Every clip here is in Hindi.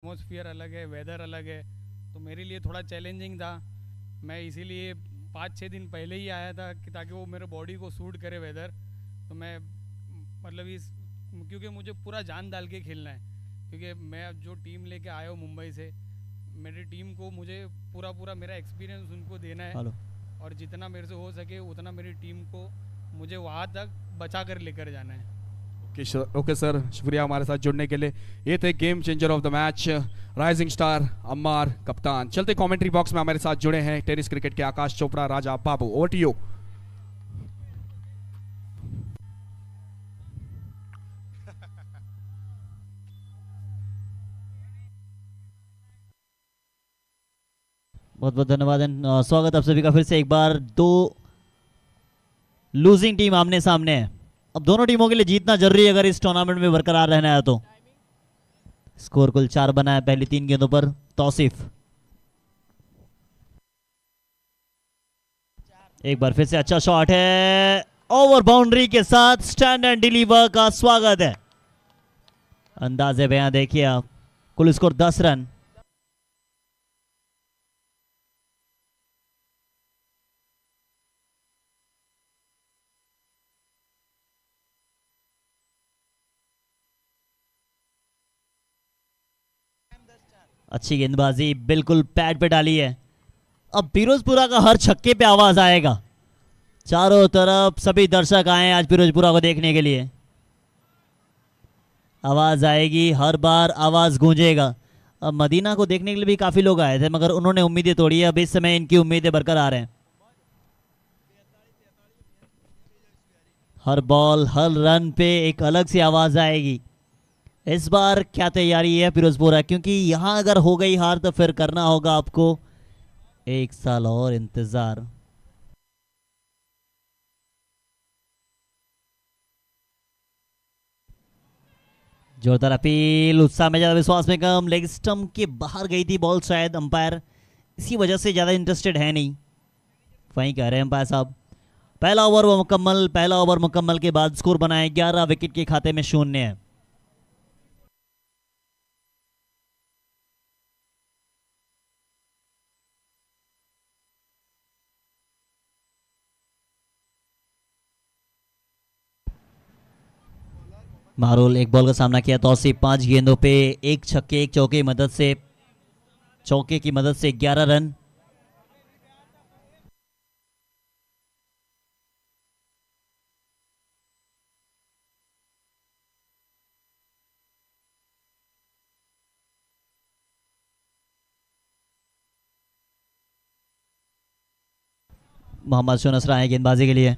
एटमॉस्फेयर अलग है, वेदर अलग है, तो मेरे लिए थोड़ा चैलेंजिंग था। मैं इसीलिए 5-6 दिन पहले ही आया था कि ताकि वो मेरे बॉडी को सूट करे वेदर। तो मैं मतलब इस क्योंकि मुझे पूरा जान डाल के खेलना है, क्योंकि मैं जो टीम लेके आया हूँ मुंबई से, मेरी टीम को मुझे पूरा पूरा मेरा एक्सपीरियंस उनको देना है। हेलो। और जितना मेरे से हो सके उतना मेरी टीम को मुझे वहाँ तक बचा कर लेकर जाना है। ओके सर, शुक्रिया हमारे साथ जुड़ने के लिए। ये थे game changer of the match, rising star Ammar कप्तान। चलते कमेंट्री बॉक्स में हमारे साथ जुड़े हैं टेनिस क्रिकेट के आकाश Chopra, Raja Babu, over to you. बहुत बहुत धन्यवाद एंड स्वागत आप सभी का फिर से एक बार। दो लूजिंग टीम आमने सामने है। अब दोनों टीमों के लिए जीतना जरूरी है अगर इस टूर्नामेंट में बरकरार रहना है तो। स्कोर कुल 4 बना है पहली 3 गेंदों पर। तौसीफ एक बार फिर से अच्छा शॉट है, ओवर बाउंड्री के साथ स्टैंड एंड डिलीवर का स्वागत है। अंदाजे बयां देखिए आप। कुल स्कोर 10 रन। अच्छी गेंदबाजी बिल्कुल पैड पे डाली है। अब फिरोजपुरा का हर छक्के पे आवाज आएगा। चारों तरफ सभी दर्शक आए आज फिरोजपुरा को देखने के लिए। आवाज आएगी, हर बार आवाज गूंजेगा। अब मदीना को देखने के लिए भी काफी लोग आए थे मगर उन्होंने उम्मीदें तोड़ी है। अब इस समय इनकी उम्मीदें बरकरार हैं। हर बॉल हर रन पे एक अलग सी आवाज आएगी। इस बार क्या तैयारी है फिरोजपुरा, क्योंकि यहां अगर हो गई हार तो फिर करना होगा आपको 1 साल और इंतजार। जोरदार अपील, उत्साह में ज्यादा विश्वास में कम। लेग स्टंप के बाहर गई थी बॉल, शायद अंपायर इसी वजह से ज्यादा इंटरेस्टेड है नहीं। वहीं कह रहे हैं अंपायर साहब। पहला ओवर वो मुकम्मल। पहला ओवर मुकम्मल के बाद स्कोर बनाए 11, विकेट के खाते में 0 है। मारूल एक बॉल का सामना किया। तौसीफ 5 गेंदों पे 1 छक्के 1 चौके की मदद से 11 रन। मोहम्मद शोनसरा है गेंदबाजी के लिए।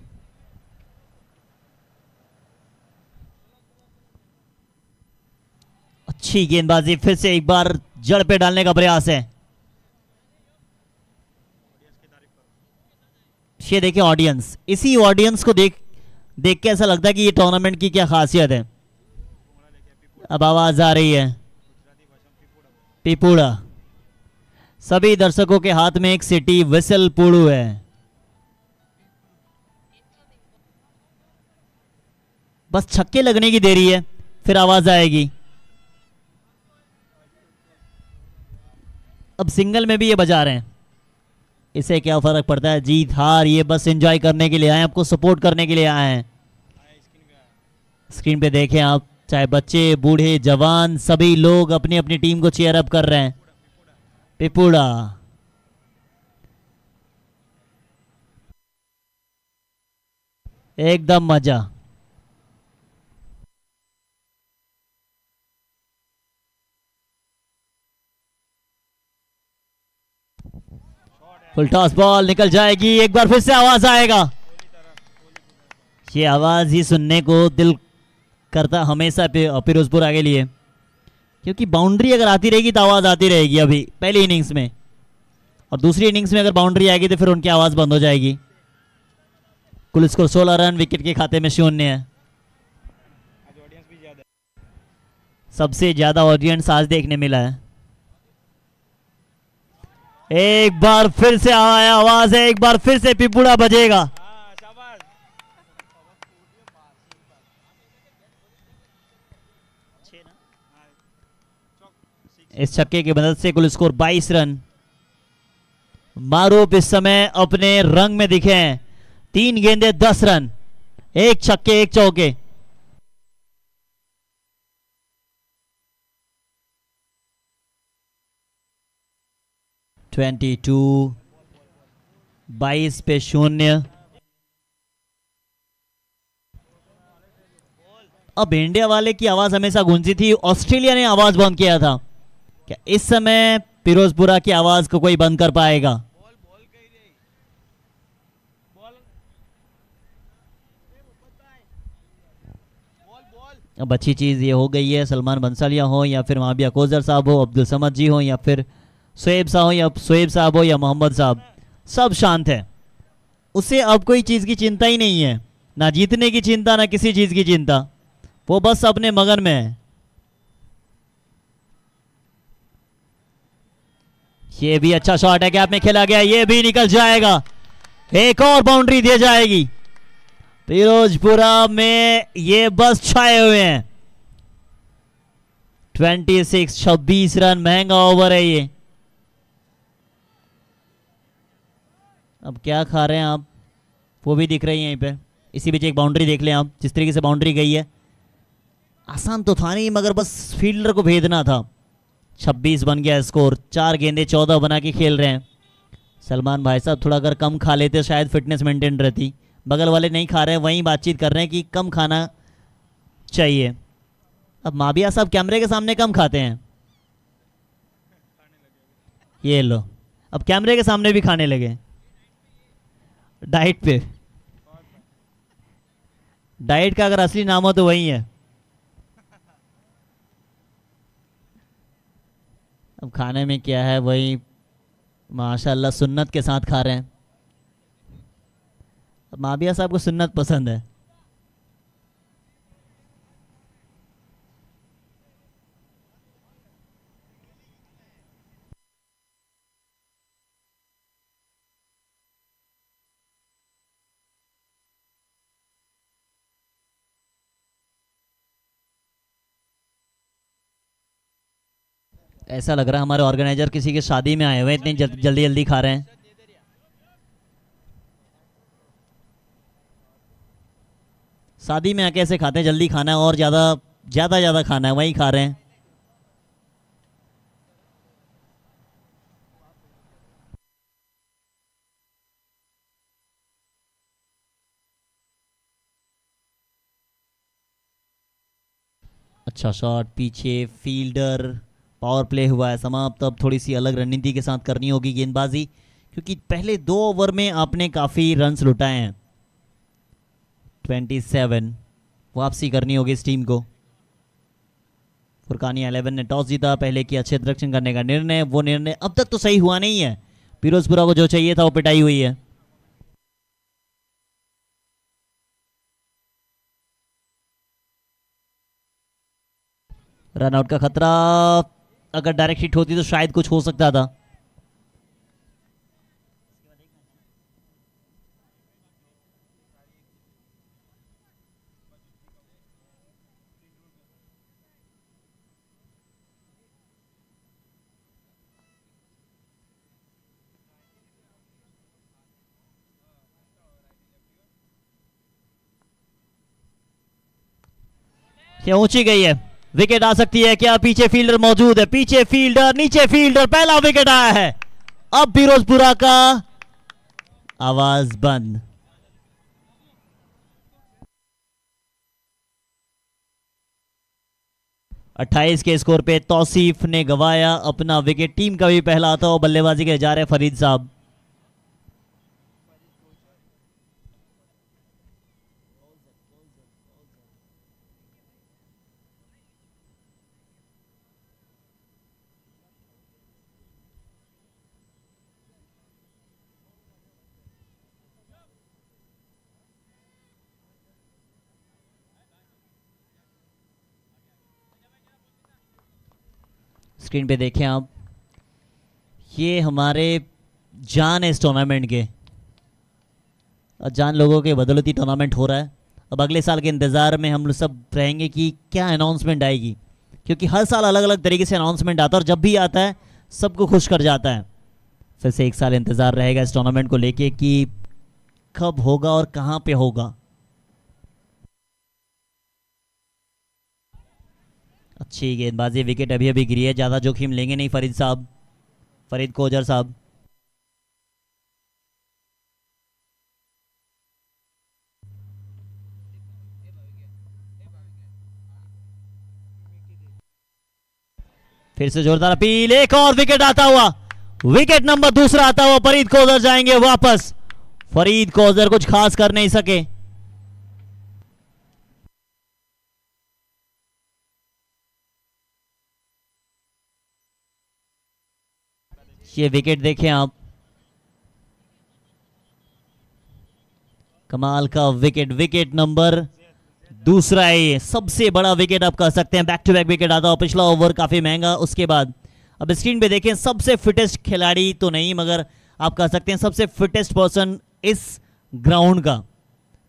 अच्छी गेंदबाजी, फिर से एक बार जड़ पे डालने का प्रयास है। ये देखिए ऑडियंस, इसी ऑडियंस को देख के ऐसा लगता है कि ये टूर्नामेंट की क्या खासियत है। अब आवाज आ रही है पिपुड़ा। सभी दर्शकों के हाथ में एक सिटी विसल पुड़ू है। बस छक्के लगने की देरी है, फिर आवाज आएगी। अब सिंगल में भी ये बजा रहे हैं, इसे क्या फर्क पड़ता है जीत हार। ये बस एंजॉय करने के लिए आए, आपको सपोर्ट करने के लिए आए हैं। स्क्रीन पे देखें आप, चाहे बच्चे बूढ़े जवान सभी लोग अपनी अपनी टीम को चीयर अप कर रहे हैं। पिपुड़ा एकदम मजा। फुल टॉस बॉल निकल जाएगी। एक बार फिर से आवाज आएगा। ये आवाज ही सुनने को दिल करता हमेशा फिरोजपुरा के लिए, क्योंकि बाउंड्री अगर आती रहेगी तो आवाज आती रहेगी। अभी पहली इनिंग्स में और दूसरी इनिंग्स में अगर बाउंड्री आएगी तो फिर उनकी आवाज बंद हो जाएगी। कुल स्कोर 16 रन, विकेट के खाते में 0 है। सबसे ज्यादा ऑडियंस आज देखने मिला है। एक बार फिर से आया आवाज है, एक बार फिर से पिपुड़ा बजेगा। इस छक्के की मदद से कुल स्कोर 22 रन। मारूफ इस समय अपने रंग में दिखे हैं, 3 गेंदे 10 रन, 1 छक्के 1 चौके। ट्वेंटी 22 पे 0। अब इंडिया वाले की आवाज हमेशा गूंजी थी, ऑस्ट्रेलिया ने आवाज बंद किया था। क्या इस समय फिरोजपुरा की आवाज को कोई बंद कर पाएगा? अब अच्छी चीज ये हो गई है, सलमान बंसालिया हो या फिर माबिया कोजर साहब हो, अब्दुल समद जी हो या फिर शोएब साहब हो या मोहम्मद साहब, सब शांत है। उसे अब कोई चीज की चिंता ही नहीं है, ना जीतने की चिंता ना किसी चीज की चिंता, वो बस अपने मगन में है। ये भी अच्छा शॉट है, गैप में खेला गया, ये भी निकल जाएगा, एक और बाउंड्री दी जाएगी। फिरोजपुरा में ये बस छाए हुए हैं। 26 रन, महंगा ओवर है ये। अब क्या खा रहे हैं आप, वो भी दिख रही है यहीं पे। इसी बीच एक बाउंड्री देख लें आप, जिस तरीके से बाउंड्री गई है, आसान तो था नहीं मगर बस फील्डर को भेजना था। 26 बन गया स्कोर, 4 गेंदे 14 बना के खेल रहे हैं। सलमान भाई साहब थोड़ा अगर कम खा लेते शायद फिटनेस मेंटेन रहती, बगल वाले नहीं खा रहे हैं, वहीं बातचीत कर रहे हैं कि कम खाना चाहिए। अब माबिया साहब कैमरे के सामने कम खाते हैं, ये लो अब कैमरे के सामने भी खाने लगे। डाइट पे, डाइट का अगर असली नाम हो तो वही है। अब खाने में क्या है, वही माशाल्लाह सुन्नत के साथ खा रहे हैं। अब माबिया साहब को सुन्नत पसंद है। ऐसा लग रहा है हमारे ऑर्गेनाइजर किसी की शादी में आए हुए, इतनी जल्दी जल्दी खा रहे हैं। शादी में आके ऐसे खाते हैं, जल्दी खाना है और ज्यादा खाना है, वही खा रहे हैं। अच्छा शॉट, पीछे फील्डर, पावर प्ले हुआ है समाप्त। अब थोड़ी सी अलग रणनीति के साथ करनी होगी गेंदबाजी, क्योंकि पहले 2 ओवर में आपने काफ़ी रन्स लुटाए हैं। 27 वापसी करनी होगी इस टीम को। फुरकानी 11 ने टॉस जीता, पहले किया क्षेत्र रक्षण करने का निर्णय, वो निर्णय अब तक तो सही हुआ नहीं है। फिरोजपुरा को जो चाहिए था वो पिटाई हुई है। रनआउट का खतरा, अगर डायरेक्ट हिट होती तो शायद कुछ हो सकता था। ये ऊंची गई है, विकेट आ सकती है क्या? पीछे फील्डर मौजूद है, पीछे फील्डर, नीचे फील्डर, पहला विकेट आया है। अब फिरोजपुरा का आवाज बंद। अट्ठाईस के स्कोर पे तौसीफ ने गवाया अपना विकेट। टीम का भी पहला था और बल्लेबाजी के जा रहे फरीद साहब। स्क्रीन पे देखें आप, ये हमारे जान है इस टूर्नामेंट के, और जान लोगों के बदौलती टूर्नामेंट हो रहा है। अब अगले साल के इंतज़ार में हम लोग सब रहेंगे कि क्या अनाउंसमेंट आएगी, क्योंकि हर साल अलग अलग तरीके से अनाउंसमेंट आता है और जब भी आता है सबको खुश कर जाता है। फिर से एक साल इंतजार रहेगा इस टूर्नामेंट को लेके कि कब होगा और कहां पे होगा। अच्छी गेंदबाजी, विकेट अभी अभी गिरी है, ज्यादा जोखिम लेंगे नहीं फरीद साहब, फरीद कोजर साहब। फिर से जोरदार अपील, एक और विकेट आता हुआ, विकेट नंबर दूसरा आता हुआ, फरीद कोजर जाएंगे वापस। फरीद कोजर कुछ खास कर नहीं सके। ये विकेट देखें आप, कमाल का विकेट, विकेट नंबर दूसरा है ये, सबसे बड़ा विकेट आप कह सकते हैं। बैक टू बैक विकेट आता हुआ, पिछला ओवर काफी महंगा। उसके बाद अब स्क्रीन पे देखें, सबसे फिटेस्ट खिलाड़ी तो नहीं मगर आप कह सकते हैं सबसे फिटेस्ट पर्सन इस ग्राउंड का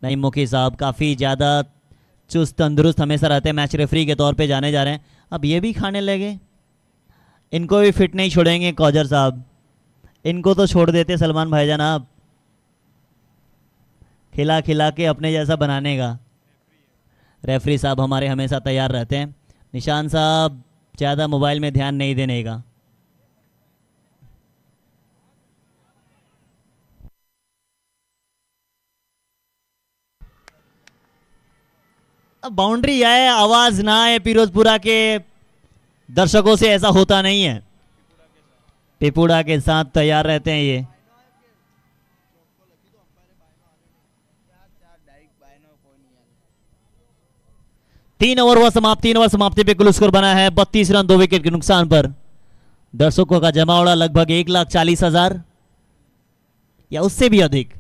नईम मुखी साहब, काफी ज्यादा चुस्त तंदुरुस्त हमेशा रहते हैं, मैच रेफरी के तौर पे जाने जा रहे हैं। अब ये भी खाने लगे, इनको भी फिट नहीं छोड़ेंगे कोजर साहब, इनको तो छोड़ देते सलमान भाईजान आप, खिला खिला के अपने जैसा बनाने का। रेफरी साहब हमारे हमेशा तैयार रहते हैं। निशान साहब ज़्यादा मोबाइल में ध्यान नहीं देने का। अब बाउंड्री आए आवाज ना आए, फिरोजपुरा के दर्शकों से ऐसा होता नहीं है, पिपुड़ा के साथ तैयार रहते हैं ये। तीन ओवर हुआ समाप्ति, 3 ओवर समाप्ति पे कुल स्कोर बना है 32 रन 2 विकेट के नुकसान पर। दर्शकों का जमावड़ा लगभग 1,40,000 या उससे भी अधिक,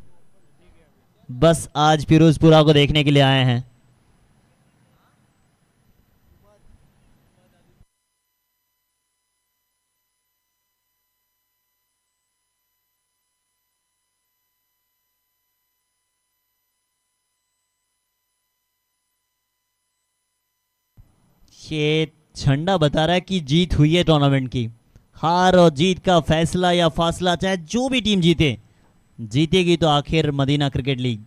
बस आज फिरोजपुरा को देखने के लिए आए हैं। ये झंडा बता रहा है कि जीत हुई है टूर्नामेंट की। हार और जीत का फैसला या फासला चाहे जो भी टीम जीते, जीतेगी तो आखिर Madina cricket league.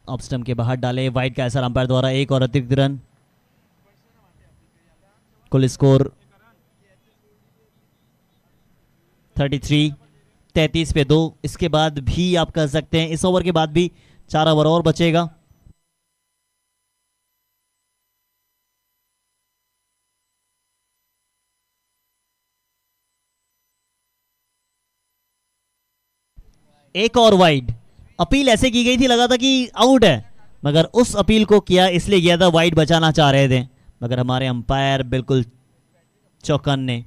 Off stump के बाहर डाले, वाइड का असर अंपायर द्वारा, एक और अतिरिक्त रन। कुल स्कोर 33 पे 2। इसके बाद भी आप कह सकते हैं इस ओवर के बाद भी 4 ओवर और बचेगा। एक और वाइड, अपील ऐसे की गई थी लगा था कि आउट है, मगर उस अपील को किया इसलिए किया था वाइड बचाना चाह रहे थे, मगर हमारे अंपायर बिल्कुल चौकन्ने।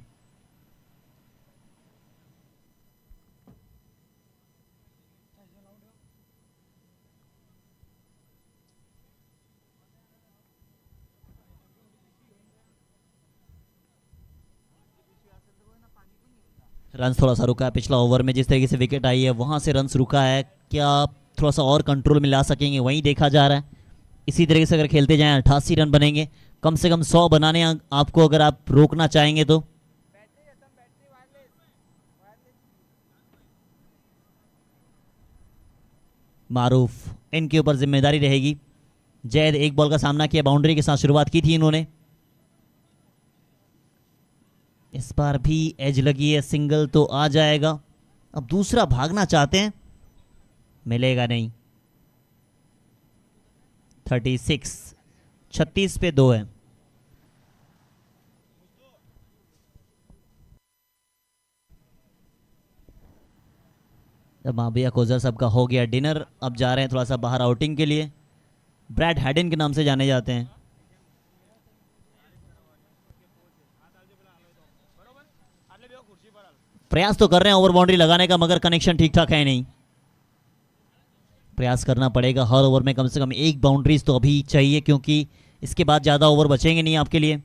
रन थोड़ा सा रुका है पिछला ओवर में, जिस तरीके से विकेट आई है वहां से रन रुका है, क्या थोड़ा सा और कंट्रोल में ला सकेंगे वहीं देखा जा रहा है। इसी तरीके से अगर खेलते जाएं 88 रन बनेंगे, कम से कम 100 बनाने आपको अगर आप रोकना चाहेंगे तो। मारूफ इनके ऊपर जिम्मेदारी रहेगी। जैद एक बॉल का सामना किया, बाउंड्री के साथ शुरुआत की थी इन्होंने, इस बार भी एज लगी है, सिंगल तो आ जाएगा। अब दूसरा भागना चाहते हैं, मिलेगा नहीं। 36 पे 2 है। माबिया कोजर साहब का हो गया डिनर, अब जा रहे हैं थोड़ा सा बाहर आउटिंग के लिए। ब्रैड हैडन के नाम से जाने जाते हैं। प्रयास तो कर रहे हैं ओवर बाउंड्री लगाने का, मगर कनेक्शन ठीक ठाक है नहीं। प्रयास करना पड़ेगा, हर ओवर में कम से कम एक बाउंड्रीज तो अभी चाहिए, क्योंकि इसके बाद ज्यादा ओवर बचेंगे नहीं आपके लिए।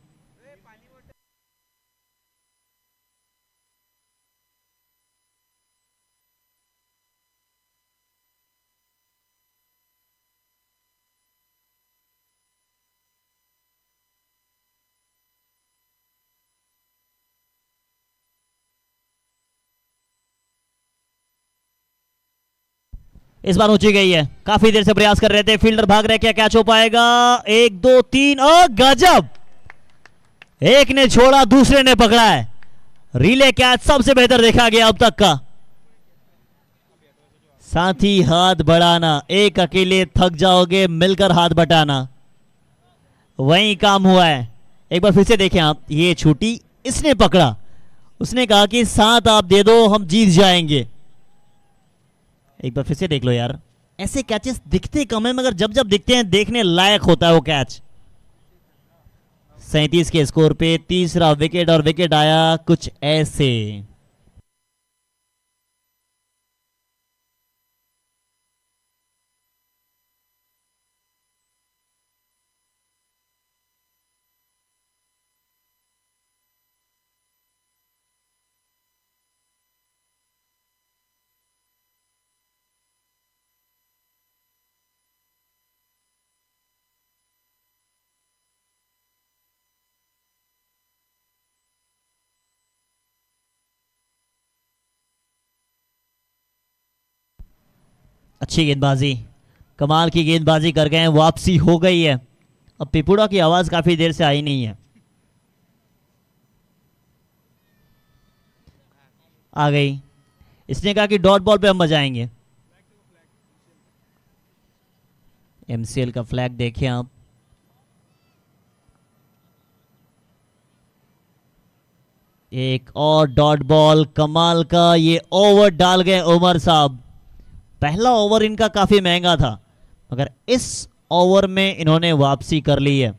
इस बार ऊंची गई है, काफी देर से प्रयास कर रहे थे, फील्डर भाग रहे, क्या कैच हो पाएगा? 1 2 3 और गजब, एक ने छोड़ा दूसरे ने पकड़ा है। रिले कैच सबसे बेहतर देखा गया अब तक का। साथी हाथ बढ़ाना, एक अकेले थक जाओगे, मिलकर हाथ बटाना, वही काम हुआ है। एक बार फिर से देखें आप, ये छूटी, इसने पकड़ा, उसने कहा कि साथ आप दे दो हम जीत जाएंगे। एक बार फिर से देख लो यार, ऐसे कैचेस दिखते कम है मगर जब जब दिखते हैं देखने लायक होता है वो कैच। 37 के स्कोर पे तीसरा विकेट, और विकेट आया कुछ ऐसे। अच्छी गेंदबाजी, कमाल की गेंदबाजी कर गए हैं, वापसी हो गई है। अब पिपुड़ा की आवाज काफी देर से आई नहीं है, आ गई। इसने कहा कि डॉट बॉल पे हम बजाएंगे। एमसीएल का फ्लैग देखें आप, एक और डॉट बॉल, कमाल का ये ओवर डाल गए उमर साहब। पहला ओवर इनका काफी महंगा था मगर इस ओवर में इन्होंने वापसी कर ली है।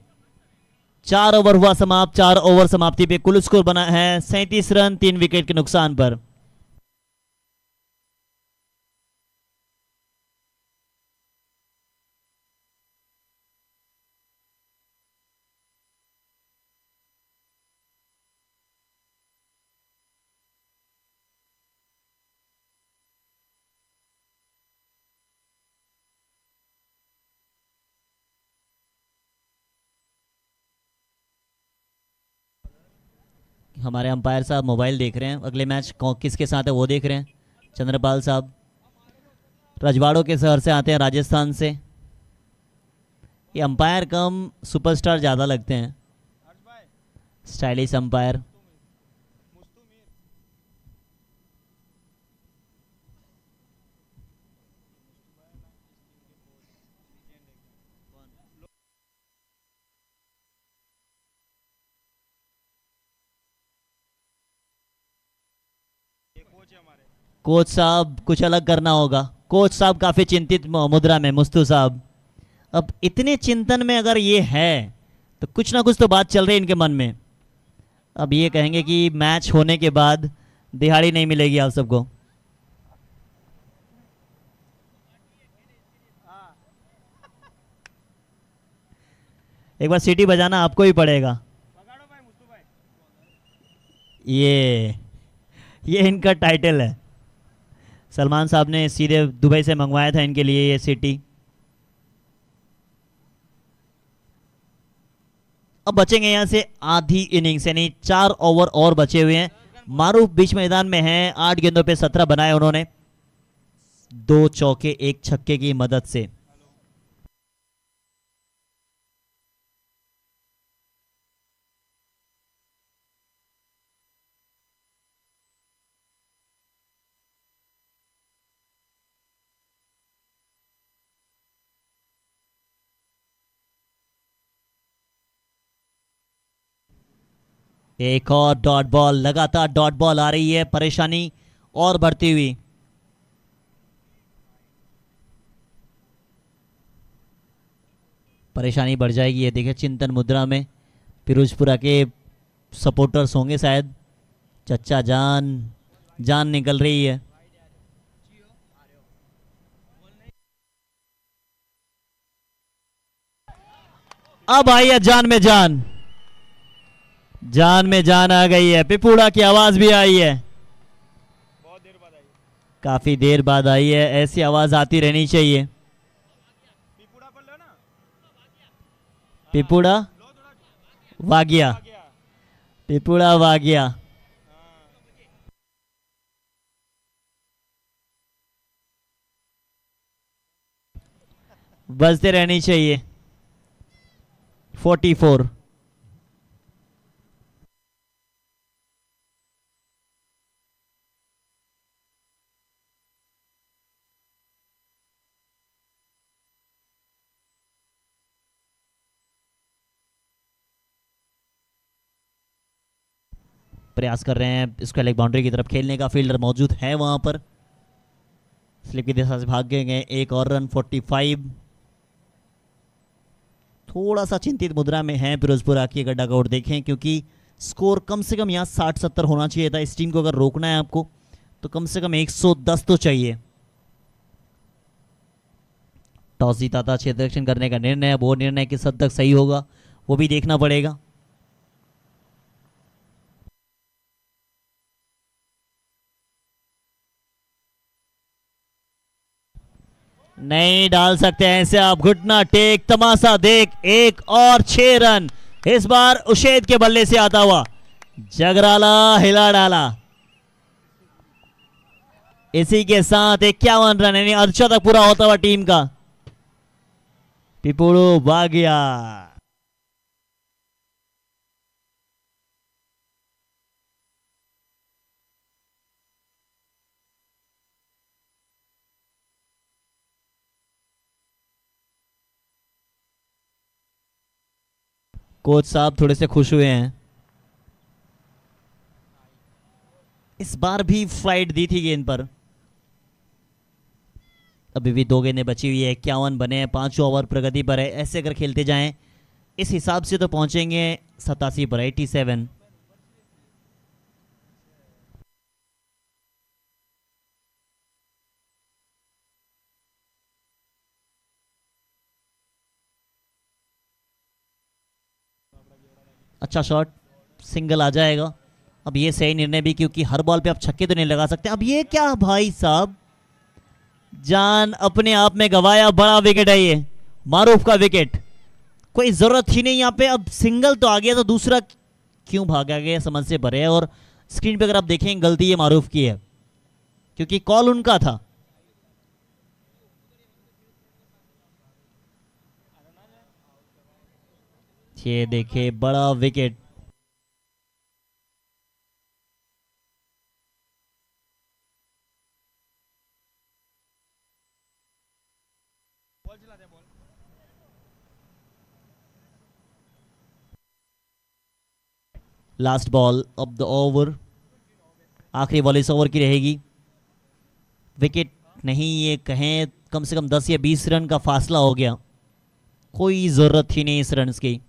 4 ओवर हुआ समाप्त, 4 ओवर समाप्ति पे कुल स्कोर बना है 37 रन 3 विकेट के नुकसान पर। हमारे अंपायर साहब मोबाइल देख रहे हैं, अगले मैच किसके साथ है वो देख रहे हैं। चंद्रपाल साहब रजवाड़ों के शहर से आते हैं, राजस्थान से। ये अंपायर कम सुपरस्टार ज़्यादा लगते हैं, स्टाइलिश अंपायर। कोच साहब कुछ अलग करना होगा। कोच साहब काफी चिंतित मुद्रा में, मुस्तु साहब। अब इतने चिंतन में अगर ये है तो कुछ ना कुछ तो बात चल रही है इनके मन में। अब ये कहेंगे कि मैच होने के बाद दिहाड़ी नहीं मिलेगी आप सबको। एक बार सीटी बजाना आपको ही पड़ेगा। ये इनका टाइटल है, सलमान साहब ने सीधे दुबई से मंगवाया था इनके लिए ये सिटी। अब बचेंगे यहां से आधी इनिंग्स, यानी 4 ओवर और बचे हुए हैं। मारूफ बीच मैदान में हैं, 8 गेंदों पे 17 बनाए उन्होंने, 2 चौके 1 छक्के की मदद से। एक और डॉट बॉल, लगातार डॉट बॉल आ रही है, परेशानी और बढ़ती हुई। परेशानी बढ़ जाएगी। ये देखिए चिंतन मुद्रा में फिरोजपुरा के सपोर्टर्स होंगे शायद। चच्चा जान जान निकल रही है। अब आई है जान में जान, जान में जान आ गई है। पिपुड़ा की आवाज भी आई है, बहुत देर बाद आई, काफी देर बाद आई है। ऐसी आवाज आती रहनी चाहिए। पिपुड़ा वागिया, पिपुड़ा वागिया। बजते रहनी चाहिए। 44। प्रयास कर रहे हैं स्क्वायर लेग बाउंड्री की तरफ खेलने का, फील्डर मौजूद है वहां पर, स्लिप की दिशा से भाग गए। एक और रन 45। थोड़ा सा चिंतित मुद्रा में है फिरोजपुरा की अगर डगआउट देखें, क्योंकि स्कोर कम से कम यहाँ 60-70 होना चाहिए था। इस टीम को अगर रोकना है आपको तो कम से कम 110 तो चाहिए। टॉस जीता था, क्षेत्र रक्षण करने का निर्णय, वो निर्णय किस हद तक सही होगा वो भी देखना पड़ेगा। नहीं डाल सकते हैं ऐसे आप, घुटना टेक, तमाशा देख। एक और 6 रन इस बार उशेद के बल्ले से आता हुआ, जगराला हिला डाला। इसी के साथ 51 रन, यानी अर्चा तक पूरा होता हुआ टीम का। पिपुड़ू भाग गया। कोच साहब थोड़े से खुश हुए हैं। इस बार भी फ्लाइट दी थी गेंद पर। अभी भी 2 गेंदें बची हुई है, 51 बने हैं, 5 ओवर प्रगति पर है। ऐसे अगर खेलते जाएं इस हिसाब से तो पहुंचेंगे 87 पर, 87। अच्छा शॉट, सिंगल आ जाएगा। अब ये सही निर्णय भी, क्योंकि हर बॉल पे आप छक्के तो नहीं लगा सकते। अब ये क्या भाई साहब, जान अपने आप में गवाया। बड़ा विकेट है ये, मारूफ का विकेट। कोई जरूरत ही नहीं यहाँ पे। अब सिंगल तो आ गया तो दूसरा क्यों भागा गया समझ से भरे है। और स्क्रीन पे अगर आप देखें गलती ये मारूफ की है, क्योंकि कॉल उनका था। ये देखे बड़ा wicket. Last ball of the over, आखिरी बॉल इस ओवर की रहेगी। विकेट नहीं, ये कहें कम से कम 10 या 20 रन का फासला हो गया। कोई जरूरत ही नहीं इस रन की।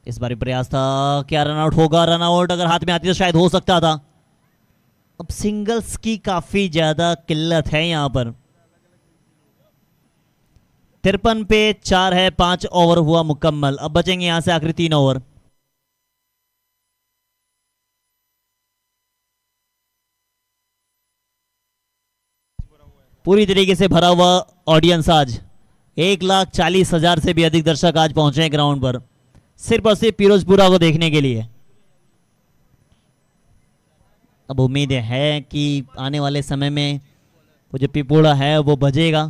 इस बार प्रयास था, क्या रन आउट होगा? रन आउट अगर हाथ में आती तो शायद हो सकता था। अब सिंगल्स की काफी ज्यादा किल्लत है यहां पर। 53 पे 4 है, 5 ओवर हुआ मुकम्मल। अब बचेंगे यहां से आखिरी 3 ओवर। पूरी तरीके से भरा हुआ ऑडियंस आज, 1,40,000 से भी अधिक दर्शक आज पहुंचे हैं ग्राउंड पर, सिर्फ और सिर्फ फिरोजपुरा को देखने के लिए। अब उम्मीद है कि आने वाले समय में वो जो पिपोड़ा है वो बजेगा।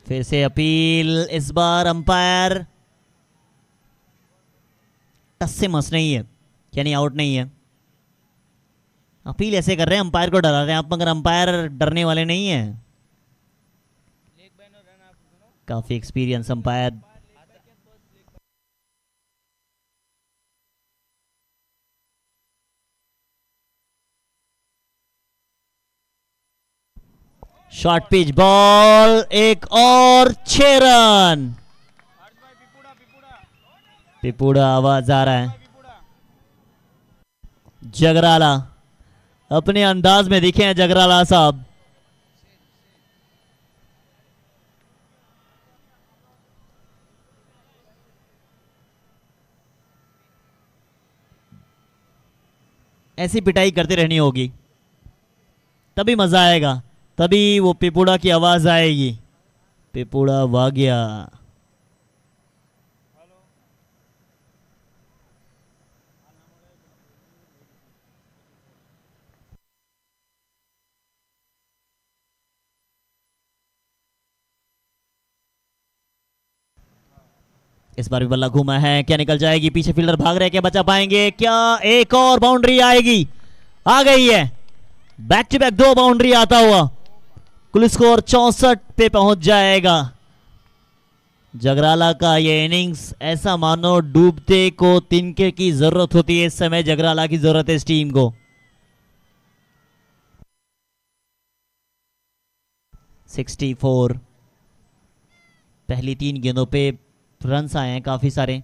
फिर से अपील, इस बार अंपायर टस से मस नहीं है, यानी आउट नहीं है। अपील ऐसे कर रहे हैं, अंपायर को डरा रहे हैं आप, मगर अंपायर डरने वाले नहीं है। काफी experience umpire. Short pitch ball, एक और 6 रन। पिपुड़ा आवाज आ रहा है। जगराला अपने अंदाज में दिखे हैं जगराला साहब। ऐसी पिटाई करते रहनी होगी, तभी मजा आएगा, तभी वो पिपुड़ा की आवाज आएगी। पिपुड़ा वाग्या। इस बार भी बल्ला घूमा है, क्या निकल जाएगी? पीछे फील्डर भाग रहे हैं, क्या बचा पाएंगे? क्या एक और बाउंड्री आएगी? आ गई है। बैक टू बैक 2 बाउंड्री आता हुआ कुल स्कोर 64 पे पहुंच जाएगा। जगराला का ये इनिंग्स ऐसा मानो डूबते को तिनके की जरूरत होती है। इस समय जगराला की जरूरत है इस टीम को। 64 पहली 3 गेंदों पे रन्स आए हैं काफी सारे।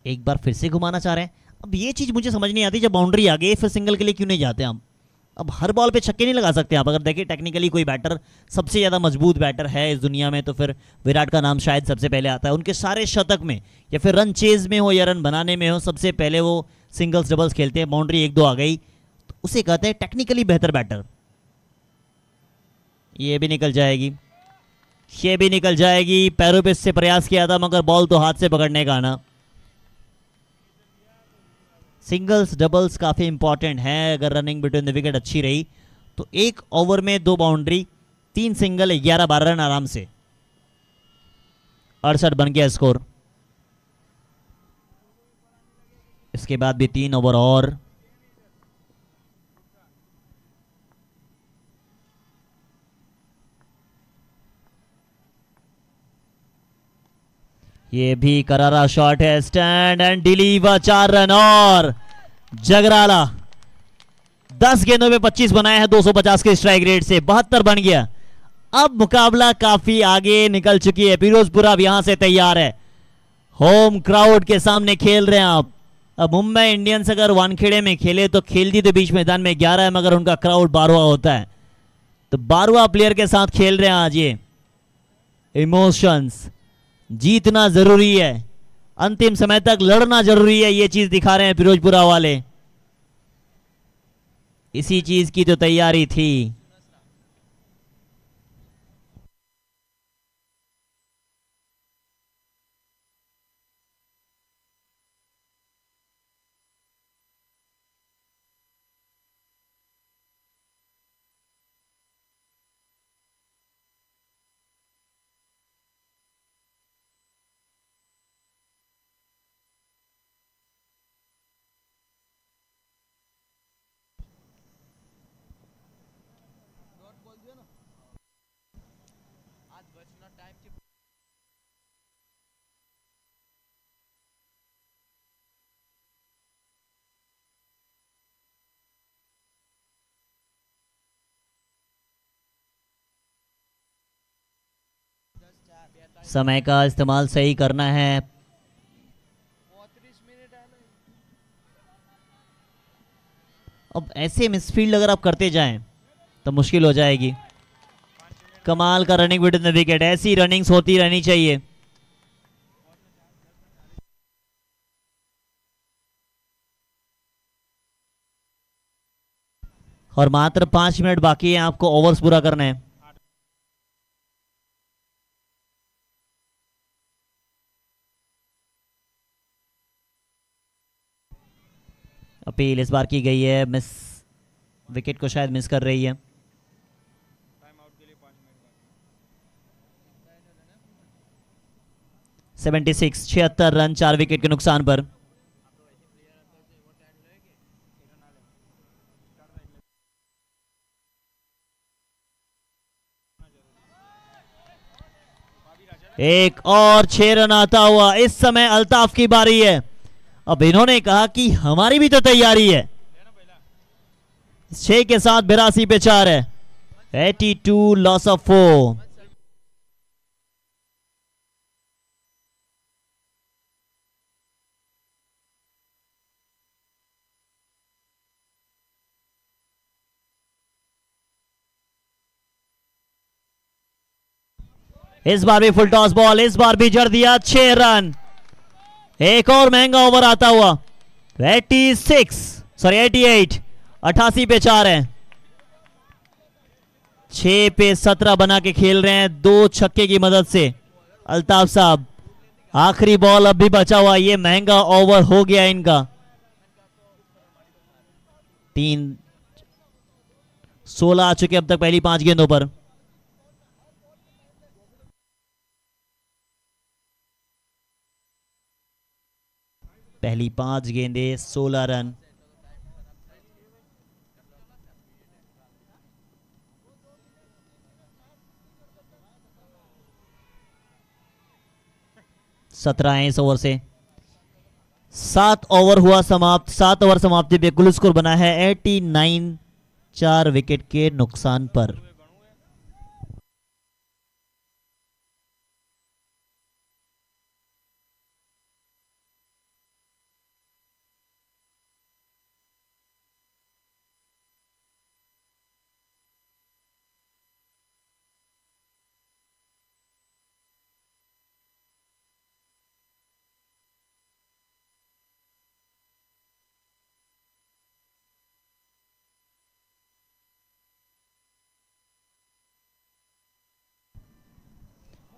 एक बार फिर से घुमाना चाह रहे हैं। अब ये चीज मुझे समझ नहीं आती, जब बाउंड्री आ गई फिर सिंगल के लिए क्यों नहीं जाते हम? अब हर बॉल पे छक्के नहीं लगा सकते आप। अगर देखिए टेक्निकली कोई बैटर सबसे ज्यादा मजबूत बैटर है इस दुनिया में तो फिर विराट का नाम शायद सबसे पहले आता है। उनके सारे शतक में या फिर रन चेज में हो या रन बनाने में हो, सबसे पहले वो सिंगल्स डबल्स खेलते हैं। बाउंड्री 1-2 आ गई तो उसे कहते हैं टेक्निकली बेहतर बैटर। ये भी निकल जाएगी, ये भी निकल जाएगी। पैरों पे इससे प्रयास किया था मगर बॉल तो हाथ से पकड़ने का आना। सिंगल्स डबल्स काफी इंपॉर्टेंट है। अगर रनिंग बिटवीन द विकेट अच्छी रही तो 1 ओवर में 2 बाउंड्री 3 सिंगल 11-12 रन आराम से। 68 बन गया स्कोर। इसके बाद भी 3 ओवर और। ये भी करारा शॉट है, स्टैंड एंड डिलीवर। 4 रन और। जगराला 10 गेंदों में 25 बनाया है 250 के स्ट्राइक रेट से। 72 बन गया। अब मुकाबला काफी आगे निकल चुकी है। फिरोजपुर अब यहां से तैयार है, होम क्राउड के सामने खेल रहे हैं आप। अब मुंबई इंडियंस अगर वानखेड़े में खेले तो खेलती तो बीच मैदान में 11 है मगर उनका क्राउड 12वां होता है। तो 12वां प्लेयर के साथ खेल रहे हैं आज। ये इमोशंस, जीतना जरूरी है, अंतिम समय तक लड़ना जरूरी है, ये चीज दिखा रहे हैं फिरोजपुरा वाले। इसी चीज की तो तैयारी थी। समय का इस्तेमाल सही करना है। अब ऐसे मिसफील्ड अगर आप करते जाएं तो मुश्किल हो जाएगी। कमाल का रनिंग विद द विकेट, ऐसी रनिंग्स होती रहनी चाहिए। और मात्र 5 मिनट बाकी है, आपको ओवर्स पूरा करना है। अपील इस बार की गई है, मिस विकेट को शायद मिस कर रही है। सेवेंटी 76 रन 4 विकेट के नुकसान पर। एक और 6 रन आता हुआ। इस समय अल्ताफ की बारी है। अब इन्होंने कहा कि हमारी भी तो तैयारी है। 6 के साथ 82 पे 4 है। 82 लॉस ऑफ 4। इस बार भी फुल टॉस बॉल, इस बार भी जड़ दिया 6 रन। एक और महंगा ओवर आता हुआ। 88 88 पे 4 है। 6 पे 17 बना के खेल रहे हैं 2 छक्के की मदद से अल्ताफ साहब। आखिरी बॉल अब भी बचा हुआ, ये महंगा ओवर हो गया इनका। 16 आ चुके अब तक पहली 5 गेंदों पर। पहली 5 गेंदे 16 रन। सत्रह है इस ओवर से। 7 ओवर हुआ समाप्त। 7 ओवर समाप्ति पे कुल स्कोर बना है 89, 4 विकेट के नुकसान पर।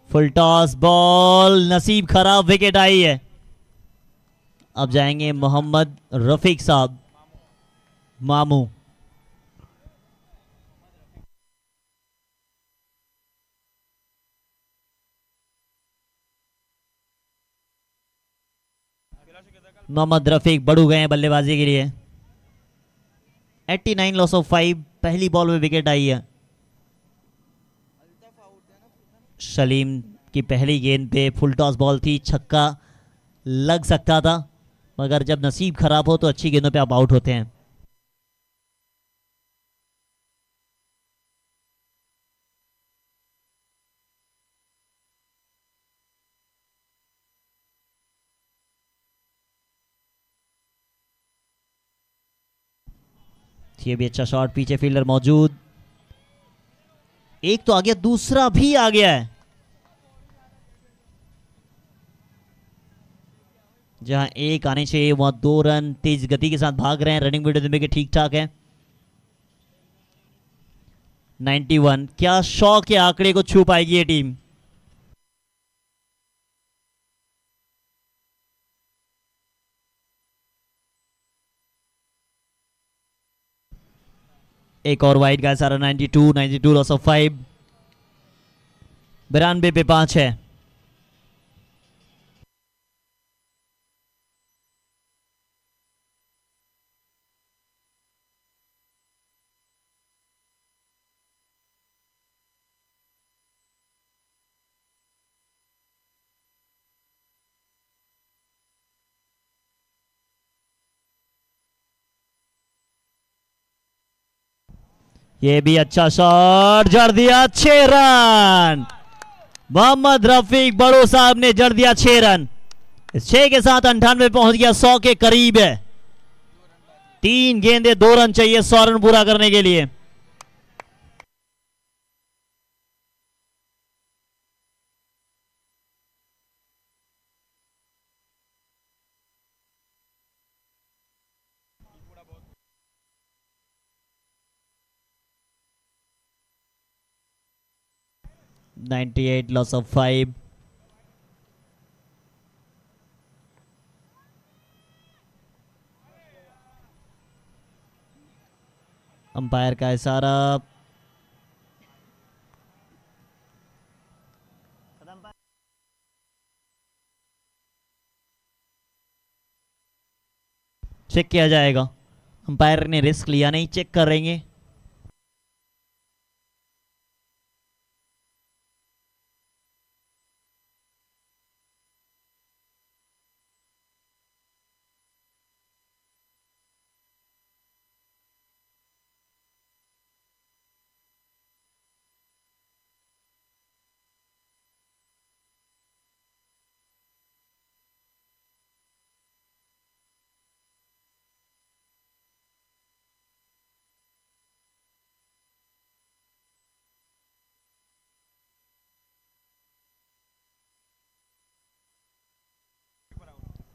फुल टॉस बॉल, नसीब खराब, विकेट आई है। अब जाएंगे मोहम्मद रफीक साहब, मामू। मोहम्मद रफीक बढ़ गए हैं बल्लेबाजी के लिए। 89 लॉस ऑफ 5, पहली बॉल में विकेट आई है। सलीम की पहली गेंद पे फुल टॉस बॉल थी, छक्का लग सकता था, मगर जब नसीब खराब हो तो अच्छी गेंदों पे आप आउट होते हैं। ये भी अच्छा शॉट, पीछे फील्डर मौजूद। एक तो आ गया, दूसरा भी आ गया है। जहां एक आने चाहिए वहां 2 रन तेज गति के साथ भाग रहे हैं। रनिंग विकेट के ठीक ठाक है। 91, क्या शौक के आंकड़े को छू पाएगी ये टीम। एक और वाइड का सारा। 92 लॉस ऑफ 5, 92 पे 5 है। ये भी अच्छा शॉट, जड़ दिया 6 रन। मोहम्मद रफीक बड़ो साहब ने जड़ दिया 6 रन। इस 6 के साथ 98 पहुंच गया, 100 के करीब है। 3 गेंदे 2 रन चाहिए 100 रन पूरा करने के लिए। $98 लॉस ऑफ 5। अंपायर का इशारा। चेक किया जाएगा। अंपायर ने रिस्क लिया नहीं, चेक करेंगे।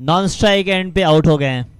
नॉन स्ट्राइक एंड पे आउट हो गए हैं।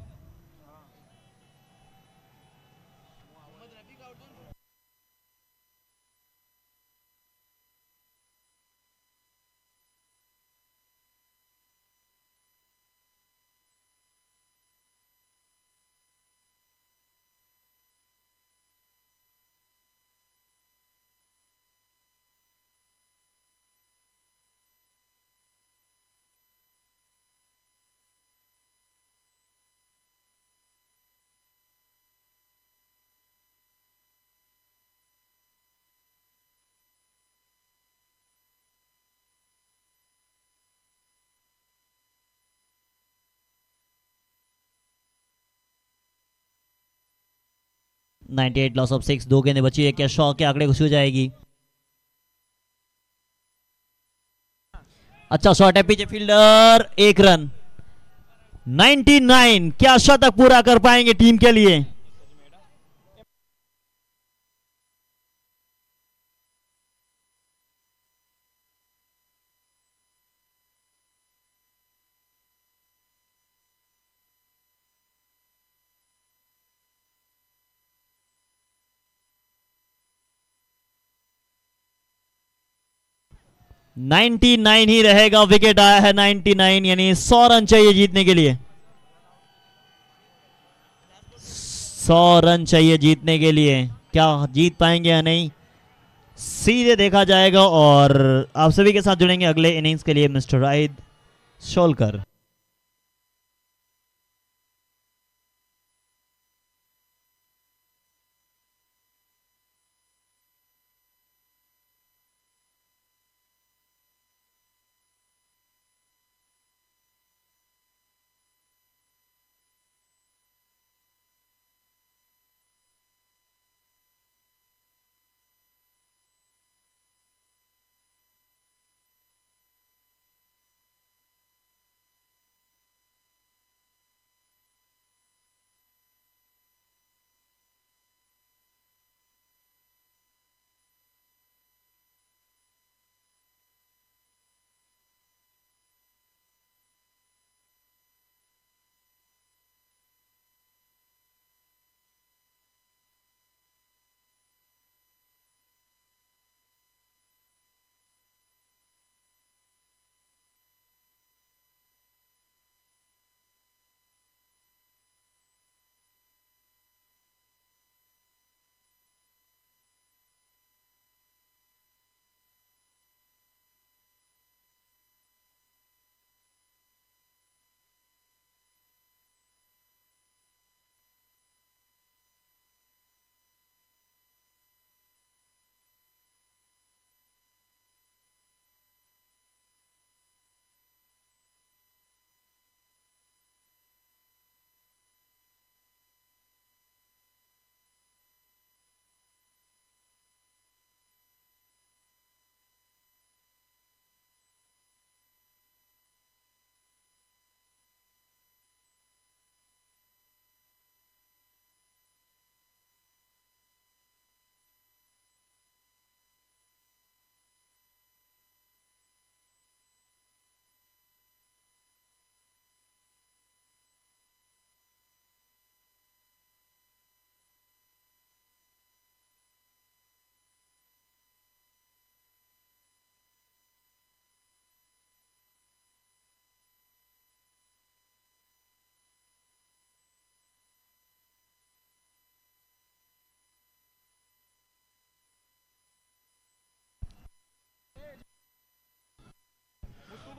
नाइन्टी एट लॉस ऑफ 6, 2 गेंदें बची है, क्या शॉ के आंकड़े घुस हो जाएगी। अच्छा शॉट है, पीछे फील्डर, 1 रन। 99, क्या शतक पूरा कर पाएंगे टीम के लिए। नाइन्टी नाइन ही रहेगा, विकेट आया है 99, यानी 100 रन चाहिए जीतने के लिए। 100 रन चाहिए जीतने के लिए, क्या जीत पाएंगे या नहीं सीधे देखा जाएगा। और आप सभी के साथ जुड़ेंगे अगले इनिंग्स के लिए mister Rahid Sholkar.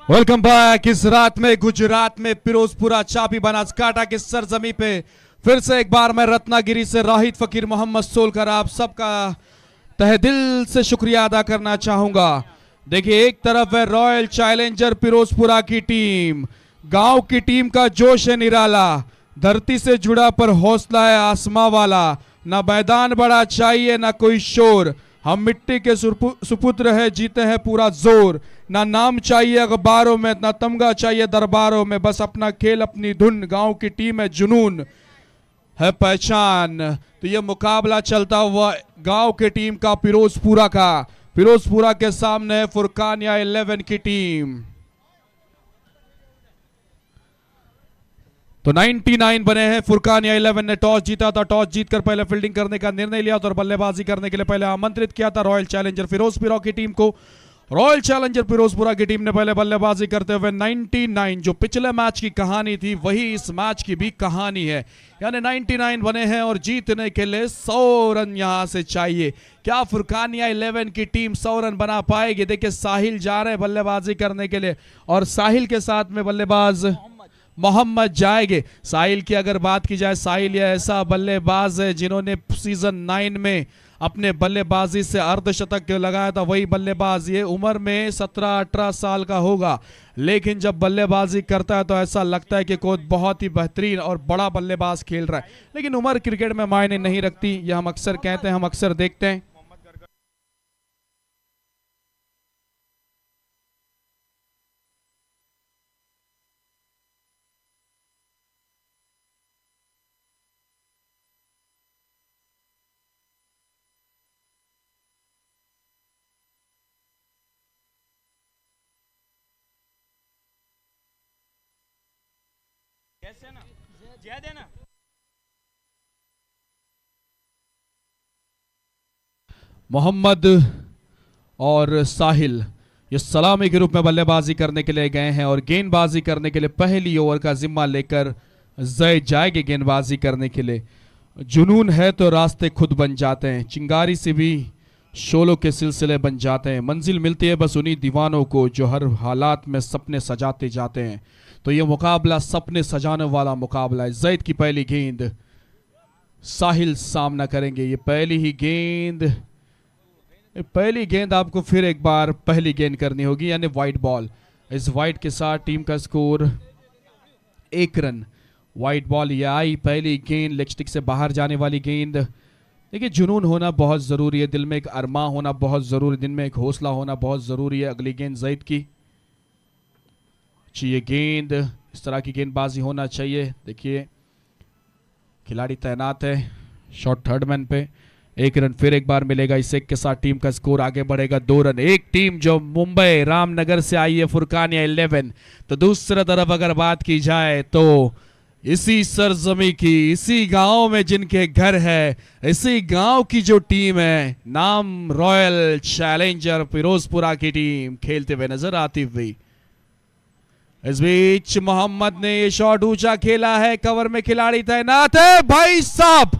Welcome back. इस रात में गुजरात में फिरोजपुरा चापी बनासकांठा की सरजमी पे फिर से एक बार मैं रत्नागिरी से राहिद फकीर मोहम्मद सोलकर आप सबका तहे दिल से शुक्रिया अदा करना चाहूंगा। देखिए एक तरफ है रॉयल चैलेंजर फिरोजपुरा की टीम, गांव की टीम का जोश है निराला, धरती से जुड़ा पर हौसला है आसमां वाला, ना मैदान बड़ा चाहिए ना कोई शोर, हम मिट्टी के सुपुत्र है जीते हैं पूरा जोर, ना नाम चाहिए अखबारों में ना तमगा चाहिए दरबारों में, बस अपना खेल अपनी धुन, गांव की टीम है जुनून है पहचान। तो ये मुकाबला चलता हुआ गांव की टीम का फिरोजपुरा का, फिरोजपुरा के सामने है फुरकानिया 11 की टीम। तो 99 बने हैं। फुरकानिया 11 ने टॉस जीता था, टॉस जीतकर पहले फील्डिंग करने का निर्णय लिया था और बल्लेबाजी करने के लिए पहले आमंत्रित किया था रॉयल चैलेंजर फिरोजपुरा की टीम को। रॉयल चैलेंजर फिरोजपुरा की टीम ने पहले बल्लेबाजी करते हुए 99, जो पिछले मैच की कहानी थी वही इस मैच की भी कहानी है, यानी 99 बने हैं और जीतने के लिए 100 रन यहां से चाहिए। क्या फुरकानिया 11 की टीम 100 रन बना पाएगी? देखिए साहिल जा रहे हैं बल्लेबाजी करने के लिए और साहिल के साथ में बल्लेबाज मोहम्मद जाएंगे। साहिल की अगर बात की जाए, साहिल यह ऐसा बल्लेबाज है जिन्होंने सीजन 9 में अपने बल्लेबाजी से अर्धशतक लगाया था। वही बल्लेबाज ये उम्र में 17-18 साल का होगा, लेकिन जब बल्लेबाजी करता है तो ऐसा लगता है कि कोई बहुत ही बेहतरीन और बड़ा बल्लेबाज खेल रहा है। लेकिन उम्र क्रिकेट में मायने नहीं रखती, ये हम अक्सर कहते हैं, हम अक्सर देखते हैं। मोहम्मद और साहिल ये सलामी के रूप में बल्लेबाजी करने के लिए गए हैं और गेंदबाजी करने के लिए पहली ओवर का जिम्मा लेकर जैद जाएंगे गेंदबाजी करने के लिए। जुनून है तो रास्ते खुद बन जाते हैं, चिंगारी से भी शोलों के सिलसिले बन जाते हैं। मंजिल मिलती है बस उन्हीं दीवानों को जो हर हालात में सपने सजाते जाते हैं। तो ये मुकाबला सपने सजाने वाला मुकाबला है। जैद की पहली गेंद, साहिल सामना करेंगे। ये पहली गेंद आपको फिर एक बार पहली गेंद करनी होगी, यानी वाइड बॉल। इस वाइड के साथ टीम का स्कोर 1 रन। वाइड बॉल ये आई, पहली गेंद लेग स्टिक से बाहर जाने वाली गेंद। देखिए जुनून होना बहुत ज़रूरी है, दिल में एक अरमा होना बहुत ज़रूरी, दिल में एक हौसला होना बहुत ज़रूरी है। अगली गेंद जैद की, ये गेंद इस तरह की गेंदबाजी होना चाहिए। देखिए खिलाड़ी तैनात है शॉट थर्ड मैन पे। 1 रन फिर एक बार मिलेगा। इस एक के साथ टीम का स्कोर आगे बढ़ेगा 2 रन। एक टीम जो मुंबई रामनगर से आई है फुरकानिया 11, तो दूसरी तरफ अगर बात की जाए तो इसी सरजमी की, इसी गांव में जिनके घर है, इसी गांव की जो टीम है, नाम रॉयल चैलेंजर फिरोजपुरा की टीम खेलते हुए नजर आती हुई। इस बीच मोहम्मद ने ये शॉट ऊंचा खेला है, कवर में खिलाड़ी तैनात है। भाई साहब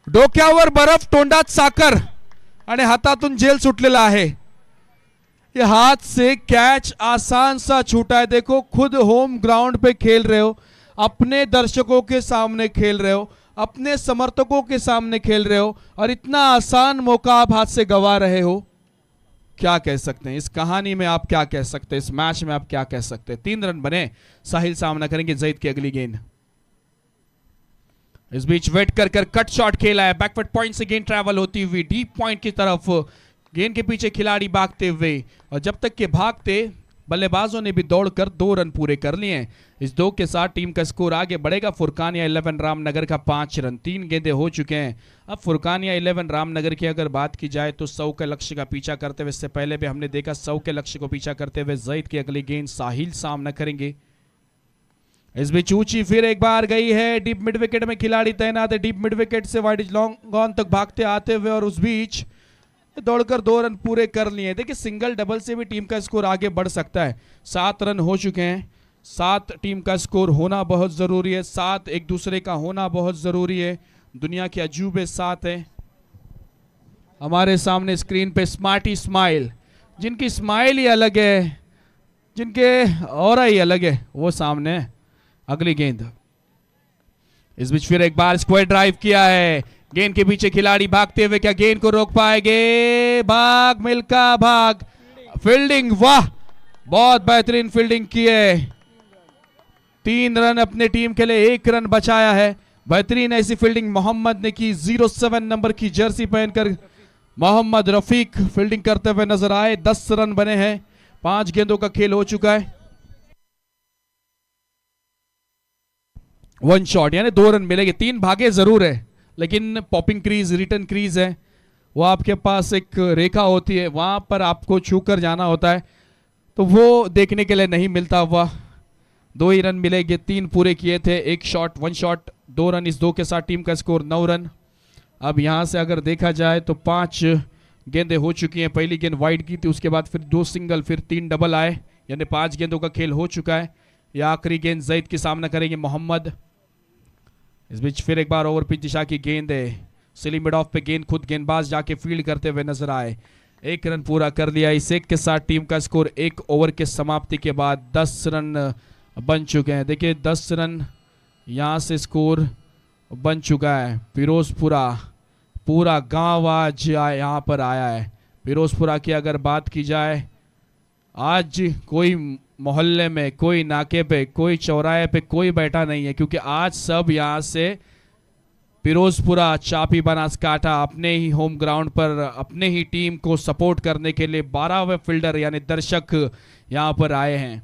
डोक्यावर बर्फ तोंडात साखर आणि हातातून जेल सुटलेला आहे। ये हाथ से कैच आसान सा छूटा है। देखो खुद होम ग्राउंड पे खेल रहे हो, अपने दर्शकों के सामने खेल रहे हो, अपने समर्थकों के सामने खेल रहे हो और इतना आसान मौका आप हाथ से गंवा रहे हो। क्या कह सकते हैं इस कहानी में, आप क्या कह सकते हैं इस मैच में, आप क्या कह सकते हैं। 3 रन बने। साहिल सामना करेंगे जैद की अगली गेंद। इस बीच वेट कर कट शॉट खेला है, बैकवर्ड पॉइंट से गेंद ट्रैवल होती हुई डीप पॉइंट की तरफ, गेंद के पीछे खिलाड़ी भागते हुए, और जब तक के भागते बल्लेबाजों ने भी दौड़कर 2 रन पूरे कर लिए हैं। इस 2 के साथ टीम का स्कोर आगे बढ़ेगा। फुरकानिया 11 रामनगर का 5 रन। 3 गेंदें हो चुके हैं। अब फुरकानिया 11 रामनगर की अगर बात की जाए तो 100 के लक्ष्य का पीछा करते हुए, इससे पहले भी हमने देखा 100 के लक्ष्य को पीछा करते हुए जैद की अगली गेंद साहिल सामना करेंगे। इस बीच ऊंची फिर एक बार गई है, डीप मिड विकेट में खिलाड़ी तैनात है। डीप मिड विकेट से वाइड लॉन्ग ऑन तक भागते आते हुए और उस बीच दौड़कर 2 रन पूरे कर लिए। देखिए सिंगल डबल से भी टीम का स्कोर आगे बढ़ सकता है। 7 रन हो चुके हैं। 7 टीम का स्कोर होना बहुत जरूरी है, 7 एक दूसरे का होना बहुत जरूरी है। दुनिया के अजूबे 7 है। हमारे सामने स्क्रीन पे स्मार्टी स्माइल, जिनकी स्माइल ही अलग है, जिनके ऑरा ही अलग है, वो सामने है। अगली गेंद। इस बीच फिर एक बार स्क्वायर ड्राइव किया है, गेंद के पीछे खिलाड़ी भागते हुए, क्या गेंद को रोक पाएंगे? भाग मिल्का भाग। फील्डिंग, वाह बहुत बेहतरीन फील्डिंग की है। 3 रन अपने टीम के लिए, 1 रन बचाया है। बेहतरीन ऐसी फील्डिंग मोहम्मद ने की। 07 नंबर की जर्सी पहनकर मोहम्मद रफीक फील्डिंग करते हुए नजर आए। 10 रन बने हैं। 5 गेंदों का खेल हो चुका है। 1 शॉट यानी 2 रन मिलेंगे। 3 भागे जरूर है, लेकिन पॉपिंग क्रीज, रिटर्न क्रीज है, वो आपके पास एक रेखा होती है, वहां पर आपको छू कर जाना होता है, तो वो देखने के लिए नहीं मिलता हुआ। 2 ही रन मिलेंगे, 3 पूरे किए थे, 1 शॉट 1 शॉट 2 रन, इस 2 के साथ टीम का स्कोर 9 रन। अब यहाँ से अगर देखा जाए तो 5 गेंदें हो चुकी हैं। पहली गेंद वाइड की थी, उसके बाद फिर 2 सिंगल, फिर 3 डबल आए, यानी 5 गेंदों का खेल हो चुका है। यह आखिरी गेंद जैद की सामना करेंगे मोहम्मद। इस बीच फिर एक बार ओवर पिच दिशा की गेंद है, सिली मिड ऑफ पे गेंद खुद गेंदबाज जाके फील्ड करते हुए नजर आए। 1 रन पूरा कर लिया। इस 1 के साथ टीम का स्कोर 1 ओवर के समाप्ति के बाद 10 रन बन चुके हैं। देखिए 10 रन यहाँ से स्कोर बन चुका है। फिरोजपुरा पूरा गांव आज यहाँ पर आया है। फिरोजपुरा की अगर बात की जाए, आज कोई मोहल्ले में, कोई नाके पे, कोई चौराहे पे कोई बैठा नहीं है, क्योंकि आज सब यहाँ से फिरोजपुरा चापी बनासकाठा अपने ही होम ग्राउंड पर अपने ही टीम को सपोर्ट करने के लिए 12वें फील्डर यानी दर्शक यहाँ पर आए हैं।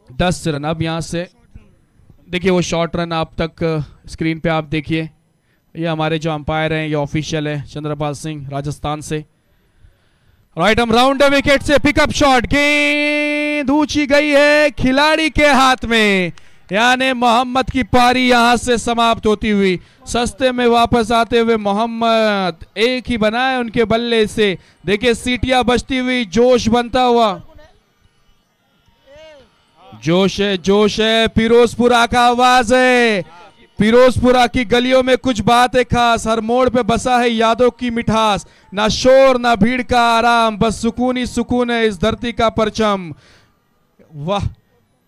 10 रन। अब यहाँ से देखिए वो शॉर्ट रन आप तक स्क्रीन पे आप देखिए, ये हमारे जो अंपायर हैं, ये ऑफिशियल है चंद्रपाल सिंह राजस्थान से। राइट हम राउंड विकेट से पिकअप शॉट, गेंद ऊंची गई है खिलाड़ी के हाथ में, यानी मोहम्मद की पारी यहां से समाप्त होती हुई। सस्ते में वापस आते हुए मोहम्मद, एक ही बनाए उनके बल्ले से। देखिए सीटियां बजती हुई, जोश बनता हुआ, जोश है फिरोजपुरा का आवाज है। फिरोजपुरा की गलियों में कुछ बात है खास, हर मोड़ पे बसा है यादों की मिठास, ना शोर ना भीड़ का आराम, बस सुकून ही सुकून है इस धरती का परचम। वाह,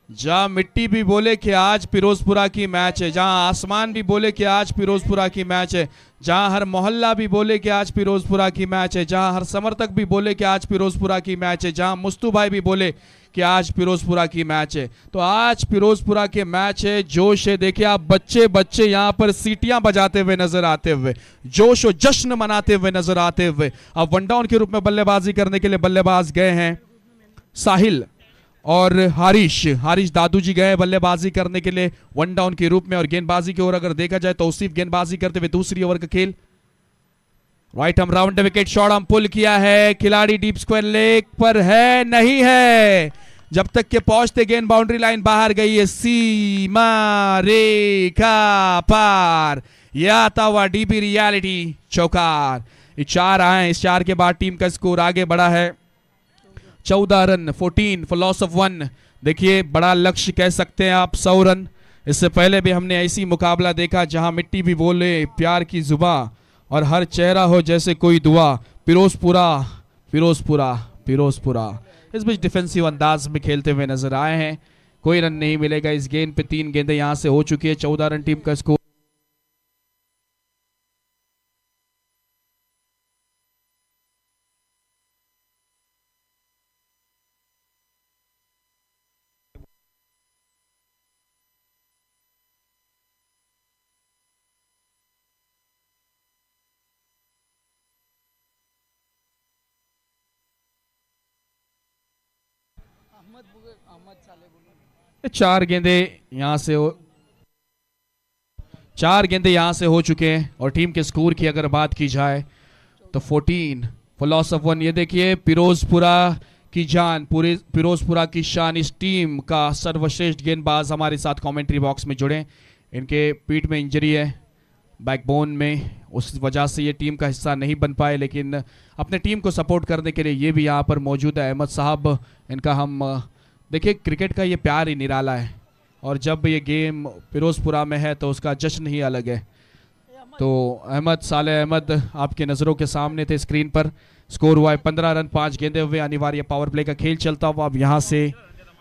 जहां मिट्टी भी बोले कि आज फिरोजपुरा की मैच है, जहां आसमान भी बोले कि आज फिरोजपुरा की मैच है, जहां हर मोहल्ला भी बोले कि आज फिरोजपुरा की मैच है, जहां हर समर्थक भी बोले कि आज फिरोजपुरा की मैच है, जहां मुस्तू भाई भी बोले कि आज फिरोजपुरा की मैच है, तो आज फिरोजपुरा के मैच है, जोश है। देखिए आप बच्चे यहाँ पर सीटियां बजाते हुए नजर आते हुए, जोश और जश्न मनाते हुए नजर आते हुए। अब वन डाउन के रूप में बल्लेबाजी करने के लिए बल्लेबाज गए हैं साहिल और हारिश दादू जी गए बल्लेबाजी करने के लिए वन डाउन के रूप में। और गेंदबाजी की ओर अगर देखा जाए तो तौसीफ गेंदबाजी करते हुए दूसरी ओवर का खेल। राइट हम राउंड विकेट शॉट हम पुल किया है, खिलाड़ी डीप स्क्वायर लेग पर है, नहीं है, जब तक के पहुंचते गेंद बाउंड्री लाइन बाहर गई है, सीमा रेखा पार, यह आता हुआ डीबी रियलिटी चौकार। 4 आए, इस 4 के बाद टीम का स्कोर आगे बढ़ा है 14 रन, 14 फॉर लॉस ऑफ 1। देखिए बड़ा लक्ष्य कह सकते हैं आप 100 रन। इससे पहले भी हमने ऐसी मुकाबला देखा जहां मिट्टी भी बोले प्यार की जुबा और हर चेहरा हो जैसे कोई दुआ। फिरोजपुरा इस बीच डिफेंसिव अंदाज में खेलते हुए नजर आए हैं। कोई रन नहीं मिलेगा इस गेंद पे, 3 गेंदें यहां से हो चुकी है। 14 रन टीम का स्कोर। चार गेंदें यहां से हो चुके हैं। और टीम के स्कोर की अगर बात की जाए तो 14 फॉर लॉस ऑफ 1। ये देखिए फिरोजपुरा की जान, पूरे फिरोजपुरा की शान, इस टीम का सर्वश्रेष्ठ गेंदबाज हमारे साथ कमेंट्री बॉक्स में जुड़े। इनके पीठ में इंजरी है, बैकबोन में, उस वजह से ये टीम का हिस्सा नहीं बन पाए, लेकिन अपने टीम को सपोर्ट करने के लिए ये भी यहाँ पर मौजूद है। अहमद साहब, इनका हम देखिए क्रिकेट का ये प्यार ही निराला है, और जब ये गेम फिरोजपुरा में है तो उसका जश्न ही अलग है। तो साले अहमद आपकी नज़रों के सामने थे स्क्रीन पर। स्कोर हुआ है 15 रन, 5 गेंदे हुए, अनिवार्य पावर प्ले का खेल चलता हुआ। अब यहाँ से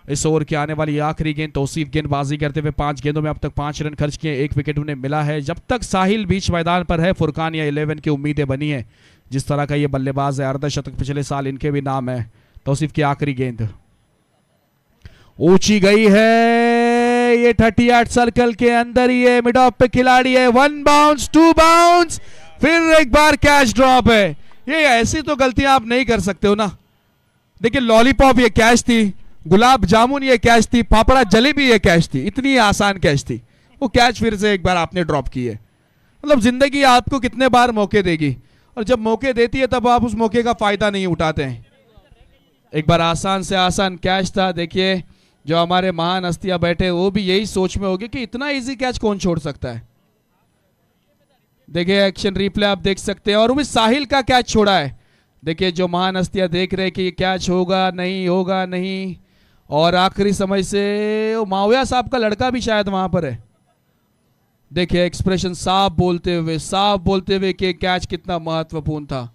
इस ओवर की आने वाली आखिरी गेंद, तौसीफ गेंदबाजी करते हुए 5 गेंदों में अब तक 5 रन खर्च किए, 1 विकेट उन्हें मिला है। जब तक साहिल बीच मैदान पर है, फुरकान या 11 की उम्मीदें बनी है। जिस तरह का ये बल्लेबाज है, अर्धशतक पिछले साल इनके भी नाम है। तौसीफ की आखिरी गेंद ऊंची गई है, ये 38 सर्कल के अंदर ही है, मिड ऑफ पे खिलाड़ी है। 1 बाउंस, 2 बाउंस, फिर एक बार कैच ड्रॉप है। ये ऐसी तो गलतियां आप नहीं कर सकते हो ना। देखिए लॉलीपॉप ये कैच थी, गुलाब जामुन ये कैच थी, पापड़ा जलेबी ये कैच थी, इतनी आसान कैच थी। वो कैच फिर से एक बार आपने ड्रॉप की है। मतलब जिंदगी आपको कितने बार मौके देगी, और जब मौके देती है तब आप उस मौके का फायदा नहीं उठाते हैं। एक बार आसान से आसान कैच था। देखिए जो हमारे महान हस्तियां बैठे वो भी यही सोच में होंगे कि इतना इजी कैच कौन छोड़ सकता है। देखिए एक्शन रिप्ले आप देख सकते हैं, और वो भी साहिल का कैच छोड़ा है। देखिए जो महान हस्तियां देख रहे हैं कि कैच होगा नहीं होगा नहीं, और आखिरी समय से वो माविया साहब का लड़का भी शायद वहां पर है। देखिए एक्सप्रेशन साफ बोलते हुए कि कैच कितना महत्वपूर्ण था।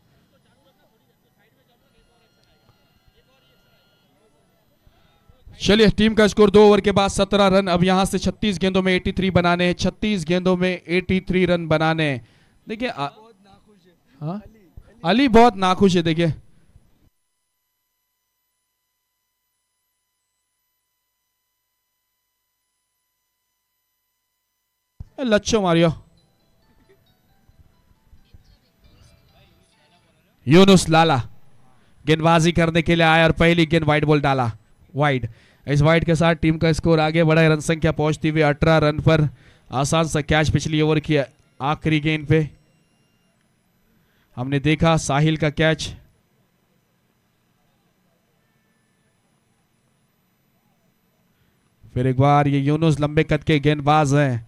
चलिए टीम का स्कोर 2 ओवर के बाद 17 रन। अब यहां से 36 गेंदों में 83 बनाने हैं, 36 गेंदों में 83 रन बनाने हैं। देखिए हाँ अली बहुत नाखुश है। देखिए लच्छो मारियो। यूनुस लाला गेंदबाजी करने के लिए आया और पहली गेंद वाइड बॉल डाला, वाइड। इस वाइड के साथ टीम का स्कोर आगे बढ़ा है, रन संख्या पहुंचती हुई 18 रन पर। आसान सा कैच पिछली ओवर की आखिरी गेंद पे हमने देखा, साहिल का कैच। फिर एक बार ये यूनुस लंबे कद के गेंदबाज हैं,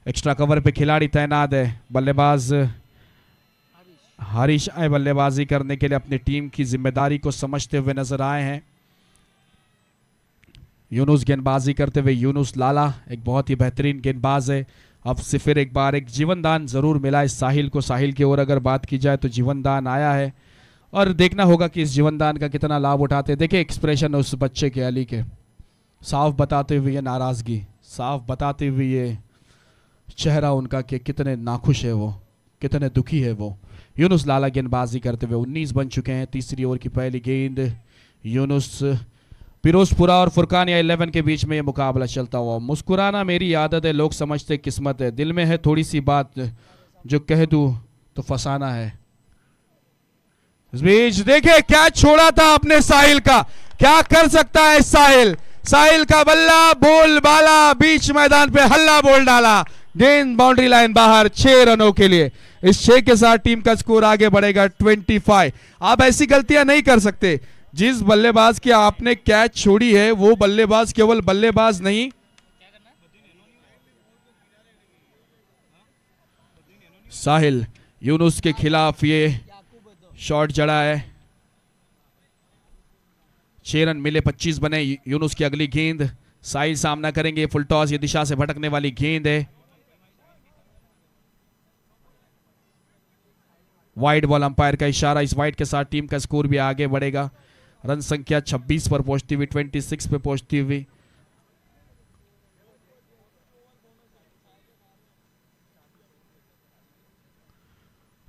एक्स्ट्रा कवर पे खिलाड़ी तैनात है। बल्लेबाज हरीश आए बल्लेबाजी करने के लिए, अपनी टीम की जिम्मेदारी को समझते हुए नजर आए हैं। यूनुस गेंदबाजी करते हुए, यूनुस लाला एक बहुत ही बेहतरीन गेंदबाज है। अब से फिर एक बार एक जीवन दान जरूर मिला है साहिल को। साहिल की ओर अगर बात की जाए तो जीवन दान आया है, और देखना होगा कि इस जीवन दान का कितना लाभ उठाते हैं। देखिए एक्सप्रेशन उस बच्चे के, अली के, साफ बताते हुए ये नाराजगी, साफ बताते हुए ये चेहरा उनका कि कितने नाखुश है वो, कितने दुखी है वो। यूनुस लाला गेंदबाजी करते हुए 19 बन चुके हैं। तीसरी ओवर की पहली गेंद यूनुस। फिरोजपुरा और फुरकानिया 11 के बीच में ये मुकाबला चलता हुआ। मुस्कुराना मेरी आदत है, लोग समझते किस्मत है, दिल में है थोड़ी सी बात, जो कह दूं तो फसाना है। इस बीच देखिए क्या छोड़ा था अपने साहिल का, क्या कर सकता है साहिल। साहिल का बल्ला, बोल बाला, बीच मैदान पे हल्ला बोल डाला, गेंद बाउंड्री लाइन बाहर, 6 रनों के लिए। इस 6 के साथ टीम का स्कोर आगे बढ़ेगा 25। आप ऐसी गलतियां नहीं कर सकते। जिस बल्लेबाज की आपने कैच छोड़ी है वो बल्लेबाज केवल बल्लेबाज नहीं, साहिल यूनुस के खिलाफ ये शॉट जड़ा है। 6 रन मिले, 25 बने। यूनुस की अगली गेंद, साहिल सामना करेंगे, फुल टॉस, ये दिशा से भटकने वाली गेंद है। वाइड बॉल, अंपायर का इशारा। इस वाइड के साथ टीम का स्कोर भी आगे बढ़ेगा, रन संख्या 26 पर पहुंचती हुई, 26 पे पहुंचती हुई।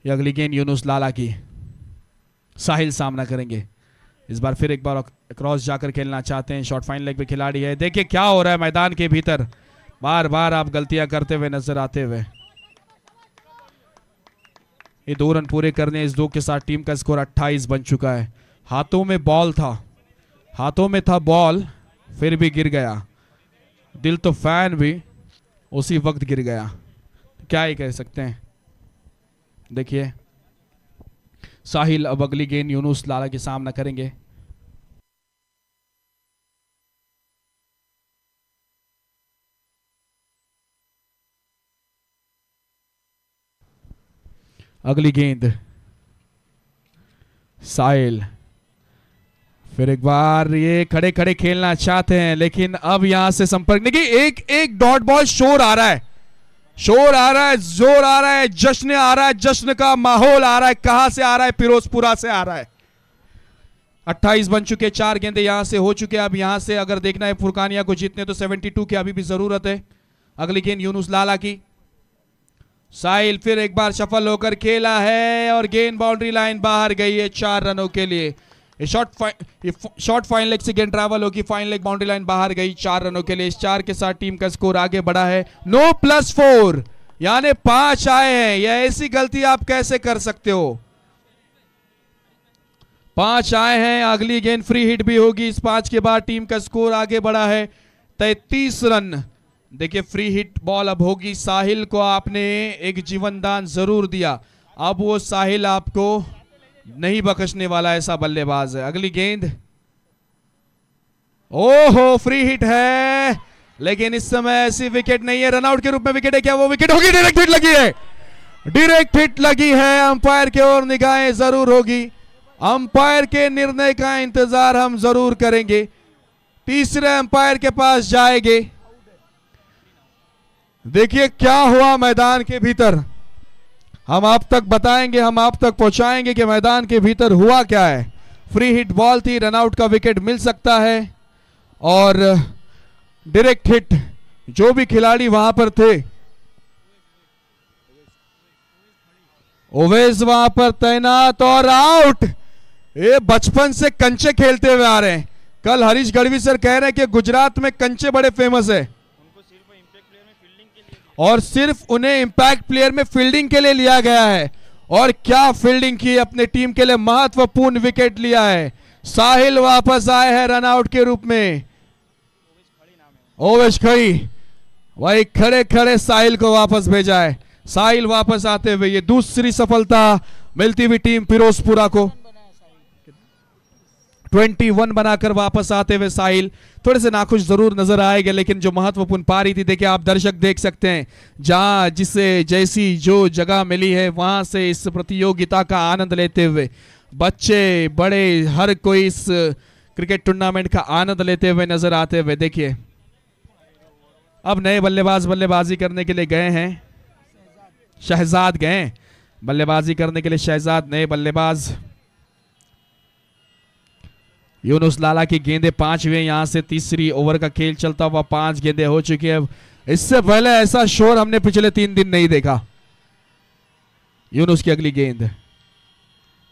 ये अगली गेंद यूनुस लाला की, साहिल सामना करेंगे। इस बार फिर एक बार क्रॉस जाकर खेलना चाहते हैं, शॉर्ट फाइन लेग पे खिलाड़ी है। देखिए क्या हो रहा है मैदान के भीतर, बार बार आप गलतियां करते हुए नजर आते हुए। ये 2 रन पूरे करने, इस 2 के साथ टीम का स्कोर 28 बन चुका है। हाथों में बॉल था, हाथों में था बॉल, फिर भी गिर गया। दिल तो फैन भी उसी वक्त गिर गया, क्या ही कह सकते हैं। देखिए साहिल अब अगली गेंद यूनुस लाला के सामना करेंगे। अगली गेंद साहिल, फिर एक बार ये खड़े खड़े खेलना चाहते हैं, लेकिन अब यहां से संपर्क नहीं। एक डॉट बॉल, शोर आ रहा है, शोर आ रहा है, जोर आ रहा है, जश्न आ रहा है, जश्न का माहौल आ रहा है। कहां से आ रहा है? फिरोजपुरा से आ रहा है। 28 बन चुके, 4 गेंदे यहां से हो चुके। अब यहां से अगर देखना है फुरकानिया को जीतने तो 72 की अभी भी जरूरत है। अगली गेंद यूनुस लाला की, साहिल फिर एक बार सफल होकर खेला है और गेंद बाउंड्री लाइन बाहर गई है 4 रनों के लिए। शॉर्ट फाइन लेग से गेंद ट्रैवल होगी, फाइन लेग बाउंड्री लाइन बाहर गई 4 रनों के लिए। इस 4 के साथ टीम का स्कोर आगे बढ़ा है 9+4, यानी 5 आए हैं। यह ऐसी गलती आप कैसे कर सकते हो? 5 आए हैं, अगली गेंद फ्री हिट भी होगी। इस 5 के बाद टीम का स्कोर आगे बढ़ा है 33 रन। देखिए फ्री हिट बॉल अब होगी। साहिल को आपने एक जीवन दान जरूर दिया, अब वो साहिल आपको नहीं बख्शने वाला, ऐसा बल्लेबाज है। अगली गेंद ओहो, फ्री हिट है, लेकिन इस समय ऐसी विकेट नहीं है, रनआउट के रूप में विकेट है। क्या वो विकेट होगी? डायरेक्ट हिट लगी है, डायरेक्ट हिट लगी है। अंपायर की ओर निगाहें जरूर होगी, अंपायर के निर्णय का इंतजार हम जरूर करेंगे। तीसरे अंपायर के पास जाएंगे, देखिए क्या हुआ मैदान के भीतर। हम आप तक बताएंगे, हम आप तक पहुंचाएंगे कि मैदान के भीतर हुआ क्या है। फ्री हिट बॉल थी, रनआउट का विकेट मिल सकता है और डायरेक्ट हिट। जो भी खिलाड़ी वहां पर थे, ओवेस वहां पर तैनात और आउट। ये बचपन से कंचे खेलते हुए आ रहे हैं। कल हरीश गढ़वी सर कह रहे हैं कि गुजरात में कंचे बड़े फेमस है और सिर्फ उन्हें इंपैक्ट प्लेयर में फील्डिंग के लिए लिया गया है। और क्या फील्डिंग की, अपने टीम के लिए महत्वपूर्ण विकेट लिया है। साहिल वापस आए हैं रनआउट के रूप में। ओवेश खड़ी, वही खड़े खड़े साहिल को वापस भेजा है। साहिल वापस आते हुए ये दूसरी सफलता मिलती हुई टीम फिरोजपुरा को। 21 बनाकर वापस आते हुए साहिल थोड़े से नाखुश जरूर नजर आएंगे, लेकिन जो महत्वपूर्ण पारी थी, देखिए आप दर्शक देख सकते हैं, जहां जिसे जैसी जो जगह मिली है वहां से इस प्रतियोगिता का आनंद लेते हुए बच्चे बड़े हर कोई इस क्रिकेट टूर्नामेंट का आनंद लेते हुए नजर आते हुए। देखिए अब नए बल्लेबाज बल्लेबाजी करने के लिए गए हैं, शहजाद गए बल्लेबाजी करने के लिए। शहजाद नए बल्लेबाज। यूनुस लाला की गेंदें 5वें, यहां से तीसरी ओवर का खेल चलता हुआ 5 गेंदें हो चुकी है। इससे पहले ऐसा शोर हमने पिछले 3 दिन नहीं देखा। यूनुस की अगली गेंद,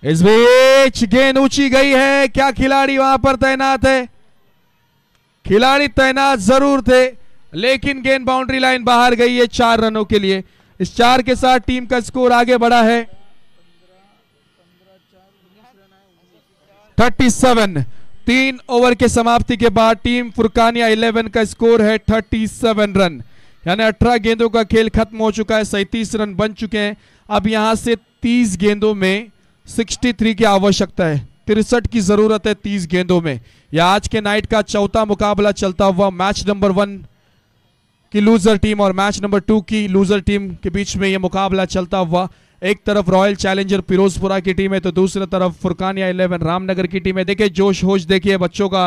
इस बीच गेंद ऊंची गई है। क्या खिलाड़ी वहां पर तैनात है? खिलाड़ी तैनात जरूर थे, लेकिन गेंद बाउंड्री लाइन बाहर गई है 4 रनों के लिए। इस 4 के साथ टीम का स्कोर आगे बढ़ा है 37। 3 ओवर के समाप्ति के बाद टीम फुरकानिया 11 का स्कोर है 37 रन, यानी 18 गेंदों का खेल खत्म हो चुका है। 37 रन बन चुके हैं। अब यहां से 30 गेंदों में 63 की आवश्यकता है, 63 की जरूरत है 30 गेंदों में। यह आज के नाइट का चौथा मुकाबला चलता हुआ मैच नंबर 1 की लूजर टीम और मैच नंबर 2 की लूजर टीम के बीच में यह मुकाबला चलता हुआ। एक तरफ रॉयल चैलेंजर फिरोजपुरा की टीम है, तो दूसरी तरफ फुरकानिया 11 रामनगर की टीम है। देखिए जोश होश, देखिए बच्चों का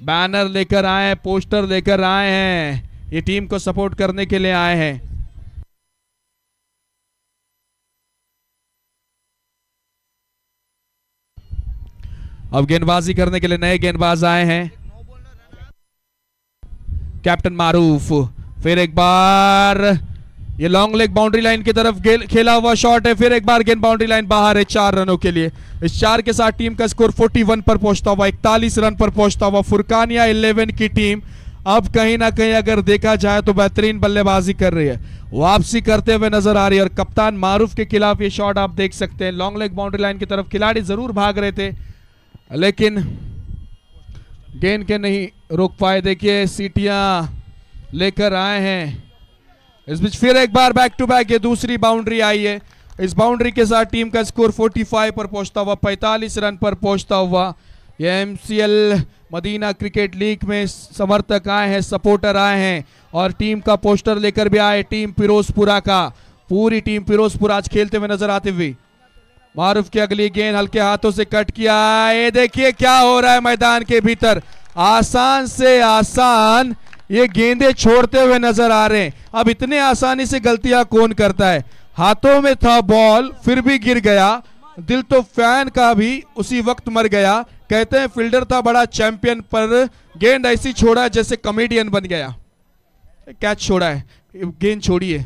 बैनर लेकर आए हैं, पोस्टर लेकर आए हैं, ये टीम को सपोर्ट करने के लिए आए हैं। अब गेंदबाजी करने के लिए नए गेंदबाज आए हैं। कैप्टन मारूफ, फिर एक बार ये लॉन्ग लेग बाउंड्री लाइन की तरफ खेला हुआ शॉट है, फिर एक बार गेंद बाउंड्री लाइन बाहर है 4 रनों के लिए। इस 4 के साथ टीम का स्कोर 41 पर पहुंचता हुआ, 41 रन पर पहुंचता हुआ फुरकानिया 11 की टीम अब कहीं ना कहीं अगर देखा जाए तो बेहतरीन बल्लेबाजी कर रही है, वापसी करते हुए नजर आ रही है। और कप्तान मारूफ के खिलाफ ये शॉट आप देख सकते हैं, लॉन्ग लेग बाउंड्री लाइन की तरफ खिलाड़ी जरूर भाग रहे थे, लेकिन गेंद के नहीं रोक पाए। देखिए सीटियां लेकर आए हैं। इस बीच फिर एक बार बैक टू बैक ये दूसरी बाउंड्री आई है। इस बाउंड्री के साथ टीम का स्कोर 45 पर पहुंचता हुआ, 45 रन पर पहुंचता हुआ। ये एमसीएल मदीना क्रिकेट लीग में समर्थक आए हैं, सपोर्टर आए हैं और टीम का पोस्टर लेकर भी आए। टीम फिरोजपुरा का, पूरी टीम फिरोजपुरा आज खेलते हुए नजर आते हुए। मारूफ की अगली गेंद हल्के हाथों से कट किया। ये देखिए क्या हो रहा है मैदान के भीतर, आसान से आसान ये गेंदें छोड़ते हुए नजर आ रहे हैं। अब इतने आसानी से गलतियां कौन करता है? हाथों में था बॉल फिर भी गिर गया, दिल तो फैन का भी उसी वक्त मर गया। कहते हैं फील्डर था बड़ा चैंपियन, पर गेंद ऐसी छोड़ा जैसे कॉमेडियन बन गया। कैच छोड़ा है, गेंद छोड़िए।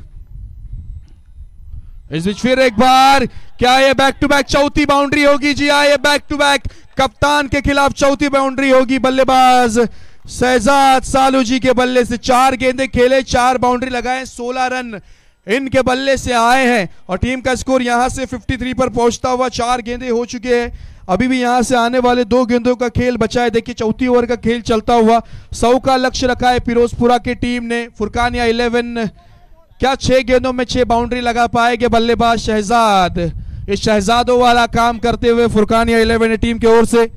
इस बीच फिर एक बार, क्या ये बैक टू बैक चौथी बाउंड्री होगी? जी हाँ, ये बैक टू बैक कप्तान के खिलाफ चौथी बाउंड्री होगी। बल्लेबाज शहजाद सालू जी के बल्ले से 4 गेंदें खेले, 4 बाउंड्री लगाए, 16 रन इनके बल्ले से आए हैं और टीम का स्कोर यहां से 53 पर पहुंचता हुआ। 4 गेंदें हो चुके हैं, अभी भी यहां से आने वाले 2 गेंदों का खेल बचा है। देखिए चौथी ओवर का खेल चलता हुआ, 100 का लक्ष्य रखा है फिरोजपुरा की टीम ने। फुरकानिया 11 क्या 6 गेंदों में 6 बाउंड्री लगा पाएंगे बल्लेबाज शहजाद? इस शहजादों वाला काम करते हुए फुरकानिया 11 टीम की ओर से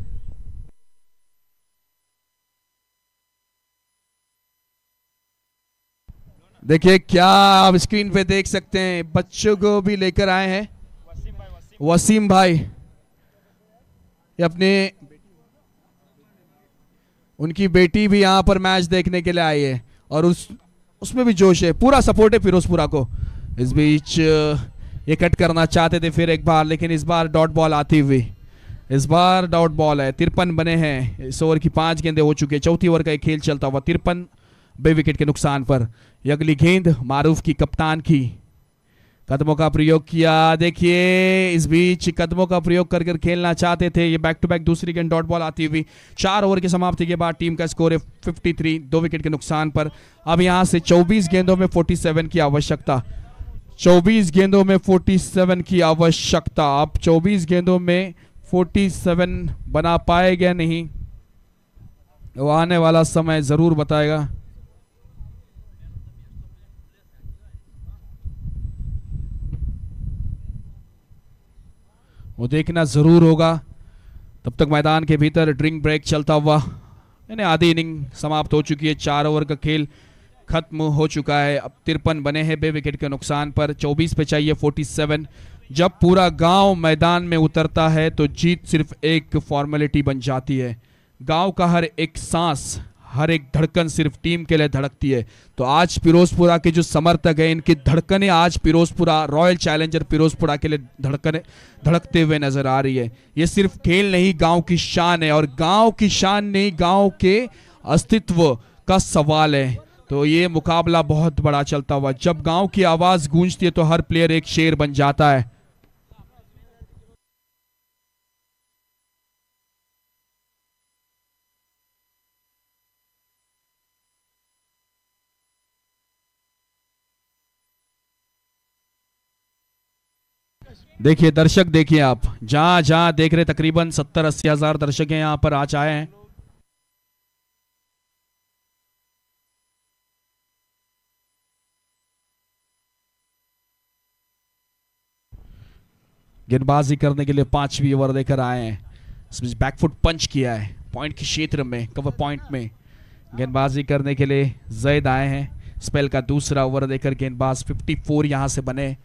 देखिए क्या आप स्क्रीन पे देख सकते हैं, बच्चों को भी लेकर आए हैं वसीम भाई। ये अपने उनकी बेटी भी यहाँ पर मैच देखने के लिए आई है और उसमें भी जोश है, पूरा सपोर्ट है फिरोजपुरा को। इस बीच ये कट करना चाहते थे फिर एक बार, लेकिन इस बार डॉट बॉल आती हुई, इस बार डॉट बॉल है। 53 बने हैं, इस ओवर की 5 गेंदें हो चुकी है, चौथी ओवर का एक खेल चलता हुआ 53 बे विकेट के नुकसान पर। ये अगली गेंद मारूफ की, कप्तान की, कदमों का प्रयोग किया। देखिए इस बीच कदमों का प्रयोग कर कर खेलना चाहते थे, ये बैक टू बैक दूसरी गेंद डॉट बॉल आती हुई। 4 ओवर की समाप्ति के बाद टीम का स्कोर है 53, 2 विकेट के नुकसान पर। अब यहां से 24 गेंदों में 47 की आवश्यकता, 24 गेंदों में 47 की आवश्यकता। अब 24 गेंदों में 47 बना पाएगा नहीं, वो आने वाला समय जरूर बताएगा। वो देखना जरूर होगा। तब तक मैदान के भीतर ड्रिंक ब्रेक चलता हुआ, यानी आधी इनिंग समाप्त हो चुकी है, 4 ओवर का खेल खत्म हो चुका है। अब 53 बने हैं 2 विकेट के नुकसान पर, 24 पे चाहिए 47। जब पूरा गांव मैदान में उतरता है तो जीत सिर्फ एक फॉर्मेलिटी बन जाती है। गांव का हर एक सांस, हर एक धड़कन सिर्फ टीम के लिए धड़कती है। तो आज फिरोजपुरा के जो समर्थक हैं, इनकी धड़कनें आज फिरोजपुरा, रॉयल चैलेंजर फिरोजपुरा के लिए धड़कते हुए नजर आ रही है। ये सिर्फ खेल नहीं, गांव की शान है, और गांव की शान नहीं, गांव के अस्तित्व का सवाल है। तो ये मुकाबला बहुत बड़ा चलता हुआ, जब गांव की आवाज गूंजती है तो हर प्लेयर एक शेर बन जाता है। देखिए दर्शक, देखिए आप जहां जहां देख रहे, तकरीबन 70-80 हजार दर्शक हैं यहां पर आज आए हैं। गेंदबाजी करने के लिए 5वीं ओवर लेकर आए हैं। इसमें बैकफुट पंच किया है, पॉइंट के क्षेत्र में, कवर पॉइंट में गेंदबाजी करने के लिए जैद आए हैं। स्पेल का दूसरा ओवर देकर गेंदबाज 54 यहां से बने।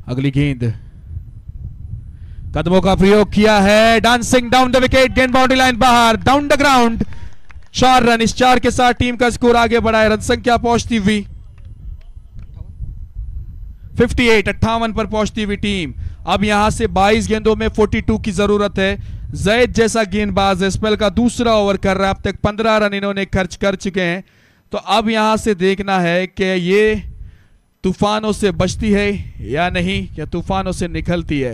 अगली गेंद, कदमों का प्रयोग किया है, डांसिंग डाउन द विकेट, गेंद बाउंड्री लाइन बाहर, डाउन द ग्राउंड। 4 रन, इस 4 के साथ टीम का स्कोर आगे बढ़ा है। रन संख्या पहुंचती हुई 58 पर पहुंचती हुई टीम। अब यहां से 22 गेंदों में 42 की जरूरत है। जैद जैसा गेंदबाज स्पेल का दूसरा ओवर कर रहा है, अब तक 15 रन इन्होंने खर्च कर चुके हैं। तो अब यहां से देखना है कि ये तूफानों से बचती है या नहीं, या तूफानों से निकलती है।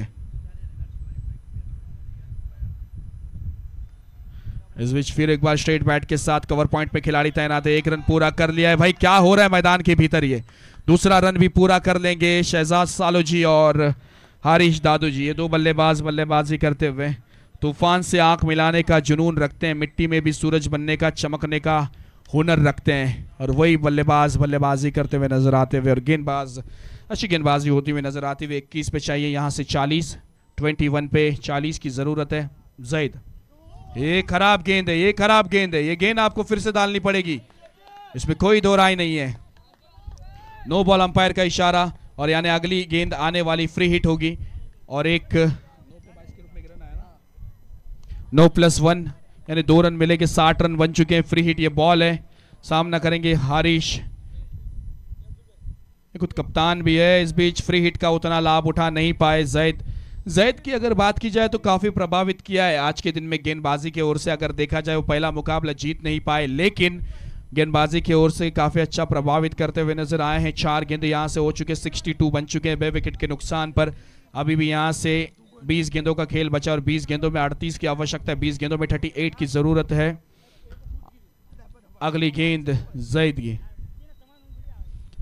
इस बीच फिर एक बार स्ट्रेट बैट के साथ कवर पॉइंट पे खिलाड़ी तैनात है। 1 रन पूरा कर लिया है। भाई क्या हो रहा है मैदान के भीतर, ये दूसरा रन भी पूरा कर लेंगे शहजाद सालोजी और हारिश दादू जी। ये 2 बल्लेबाज बल्लेबाजी करते हुए तूफान से आंख मिलाने का जुनून रखते हैं, मिट्टी में भी सूरज बनने का, चमकने का हुनर रखते हैं, और वही बल्लेबाज बल्लेबाजी करते हुए नजर आते हुए, और गेंदबाज अच्छी गेंदबाजी होती हुई नजर आती हुई। 21 पे चाहिए यहां से 40, 21 पे 40 की जरूरत है। जैद, ये खराब गेंद है, ये खराब गेंद है, ये गेंद आपको फिर से डालनी पड़ेगी, इसमें कोई दो राय नहीं है। नो बॉल अंपायर का इशारा, और यानी अगली गेंद आने वाली फ्री हिट होगी, और एक नो +1 यानी 2 रन मिले के 60 रन बन चुके हैं। फ्री हिट ये बॉल है, सामना करेंगे हारिश, खुद कप्तान भी है। इस बीच फ्री हिट का उतना लाभ उठा नहीं पाए जैद की अगर बात की जाए तो काफी प्रभावित किया है आज के दिन में गेंदबाजी की ओर से। अगर देखा जाए वो पहला मुकाबला जीत नहीं पाए, लेकिन गेंदबाजी की ओर से काफी अच्छा प्रभावित करते हुए नजर आए हैं। 4 गेंद यहां से हो चुके, 62 बन चुके हैं 2 विकेट के नुकसान पर। अभी भी यहां से 20 गेंदों का खेल बचा, और 20 गेंदों में 38 की आवश्यकता है, 20 गेंदों में 38 की जरूरत है। अगली गेंद जैद की,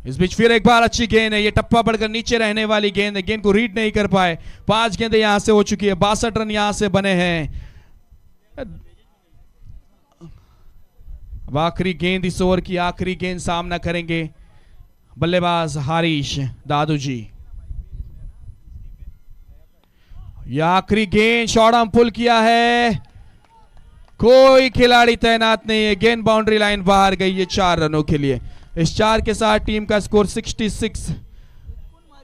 इस बीच फिर एक बार अच्छी गेंद है, ये टप्पा बढ़कर नीचे रहने वाली गेंद है, गेंद को रीड नहीं कर पाए। 5 गेंदें यहां से हो चुकी है, 62 रन यहां से बने हैं। अब आखिरी गेंद, इस ओवर की आखिरी गेंद सामना करेंगे बल्लेबाज हारिश दादू जी। ये आखिरी गेंद शॉर्ट आर्म पुल किया है, कोई खिलाड़ी तैनात नहीं है, गेंद बाउंड्री लाइन बाहर गई है 4 रनों के लिए। इस 4 के साथ टीम का स्कोर 66।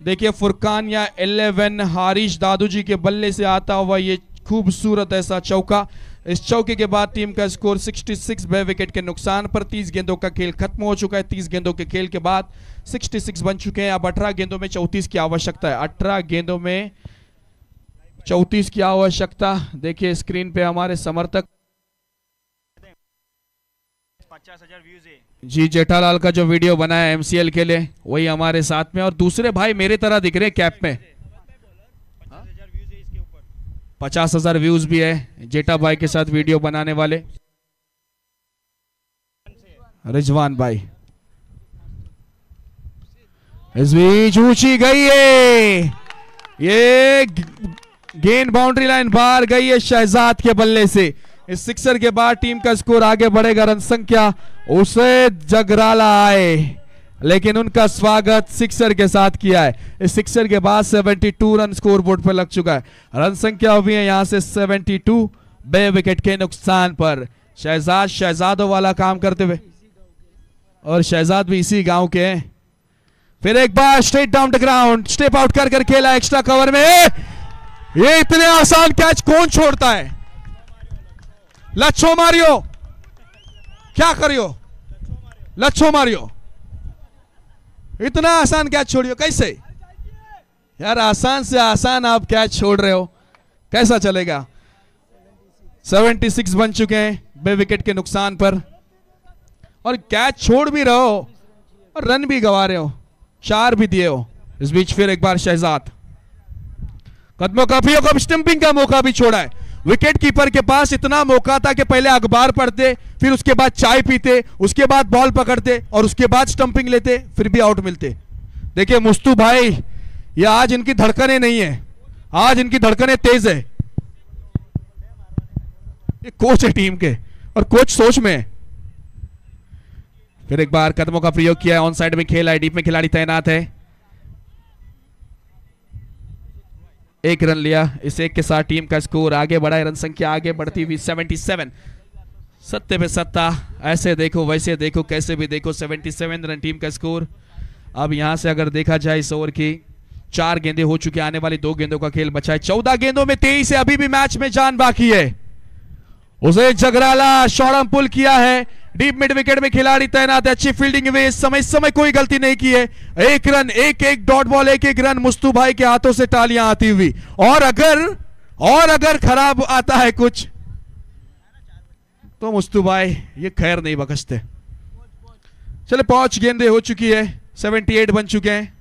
देखिए फुरकान या 11 हारिश दादू जी के बल्ले से आता हुआ ये खूबसूरत ऐसा चौका। इस चौके के बाद टीम का स्कोर 66 6 विकेट के नुकसान पर। 30 गेंदों का खेल खत्म हो चुका है। 30 गेंदों के खेल के बाद 66 बन चुके हैं। अब 18 गेंदों में 34 की आवश्यकता है। 18 गेंदों में 34 की आवश्यकता। देखिए स्क्रीन पे हमारे समर्थक 50,000 व्यूज है जी, जेठालाल का जो वीडियो बना है MCL के लिए वही हमारे साथ में, और दूसरे भाई मेरे तरह दिख रहे हैं कैप में। 50,000 व्यूज है इसके ऊपर। 50,000 व्यूज भी है जेठा भाई के साथ वीडियो बनाने वाले रिजवान भाई। इस बीच ऊंची गई है, ये गेंद बाउंड्री लाइन बाहर गई है शहजाद के बल्ले से। इस सिक्सर के बाद टीम का स्कोर आगे बढ़ेगा। रन संख्या उसे जगराला आए, लेकिन उनका स्वागत सिक्सर के साथ किया है। इस सिक्सर के बाद 72 रन स्कोर बोर्ड पर लग चुका है। रन संख्या हुई है यहां से 72 बे विकेट के नुकसान पर। शहजाद शहजादों वाला काम करते हुए, और शहजाद भी इसी गांव के हैं। फिर एक बार straight down the ground, step out कर खेला एक्स्ट्रा कवर में। ये इतने आसान कैच कौन छोड़ता है? लच्छो मारियो, क्या करियो? लच्छो मारियो, इतना आसान कैच छोड़ियो कैसे यार? आसान से आसान आप कैच छोड़ रहे हो, कैसा चलेगा? 76 बन चुके हैं बे विकेट के नुकसान पर, और कैच छोड़ भी रहे हो और रन भी गंवा रहे हो, 4 भी दिए हो। इस बीच फिर एक बार शहजाद कदमों का भी, कब स्टंपिंग का मौका भी छोड़ा है। विकेट कीपर के पास इतना मौका था कि पहले अखबार पढ़ते, फिर उसके बाद चाय पीते, उसके बाद बॉल पकड़ते और उसके बाद स्टंपिंग लेते, फिर भी आउट मिलते। देखिए मुस्तू भाई, ये आज इनकी धड़कनें नहीं है, आज इनकी धड़कनें तेज है। ये कोच है टीम के, और कोच सोच में है। फिर एक बार कदमों का प्रयोग किया है, ऑन साइड में खेल है, डीप में खिलाड़ी तैनात है। 1 रन लिया, इस 1 के साथ टीम का स्कोर आगे बढ़ा है। रन संख्या आगे बढ़ती हुई 77। सत्ते पे सत्ता, ऐसे देखो वैसे देखो कैसे भी देखो, 77 रन टीम का स्कोर। अब यहां से अगर देखा जाए इस ओवर की 4 गेंदें हो चुकी, आने वाली 2 गेंदों का खेल बचा है। 14 गेंदों में 23 है, अभी भी मैच में जान बाकी है। उसे जगराला शॉर्ट पुल किया है, डीप मिड विकेट में खिलाड़ी तैनात है। अच्छी फील्डिंग में इस समय कोई गलती नहीं की है। 1 रन, 1 डॉट बॉल, 1 रन मुस्तू भाई के हाथों से तालियां आती हुई। और अगर खराब आता है कुछ तो मुस्तू भाई ये खैर नहीं बख्शते। चले 5 गेंदें हो चुकी है, 78 बन चुके हैं।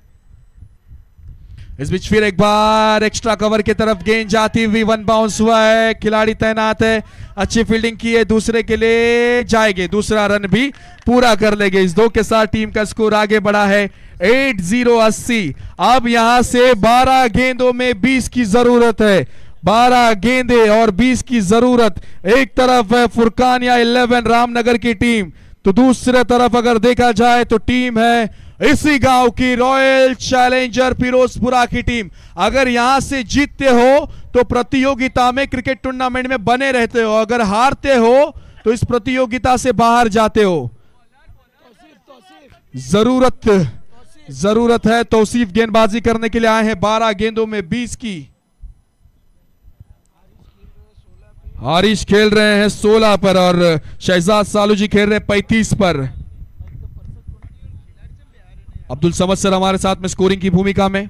इस बीच फिर एक बार एक्स्ट्रा कवर की तरफ गेंद जाती हुई, 1 बाउंस हुआ है, खिलाड़ी तैनात है, अच्छी फील्डिंग की है, दूसरे के लिए जाएंगे, दूसरा रन भी पूरा कर लेंगे। इस 2 के साथ टीम का स्कोर आगे बढ़ा है 80-80। अब यहां से 12 गेंदों में 20 की जरूरत है, 12 गेंदे और 20 की जरूरत। एक तरफ है फुरकान या 11 रामनगर की टीम, तो दूसरे तरफ अगर देखा जाए तो टीम है इसी गांव की रॉयल चैलेंजर फिरोजपुरा की टीम। अगर यहां से जीतते हो तो प्रतियोगिता में, क्रिकेट टूर्नामेंट में बने रहते हो, अगर हारते हो तो इस प्रतियोगिता से बाहर जाते हो। जरूरत है तौसीफ गेंदबाजी करने के लिए आए हैं। 12 गेंदों में 20 की। हारिश खेल रहे हैं 16 पर और शहजाद सालू जी खेल रहे हैं 35 पर। अब्दुल समद सर हमारे साथ में स्कोरिंग की भूमिका में।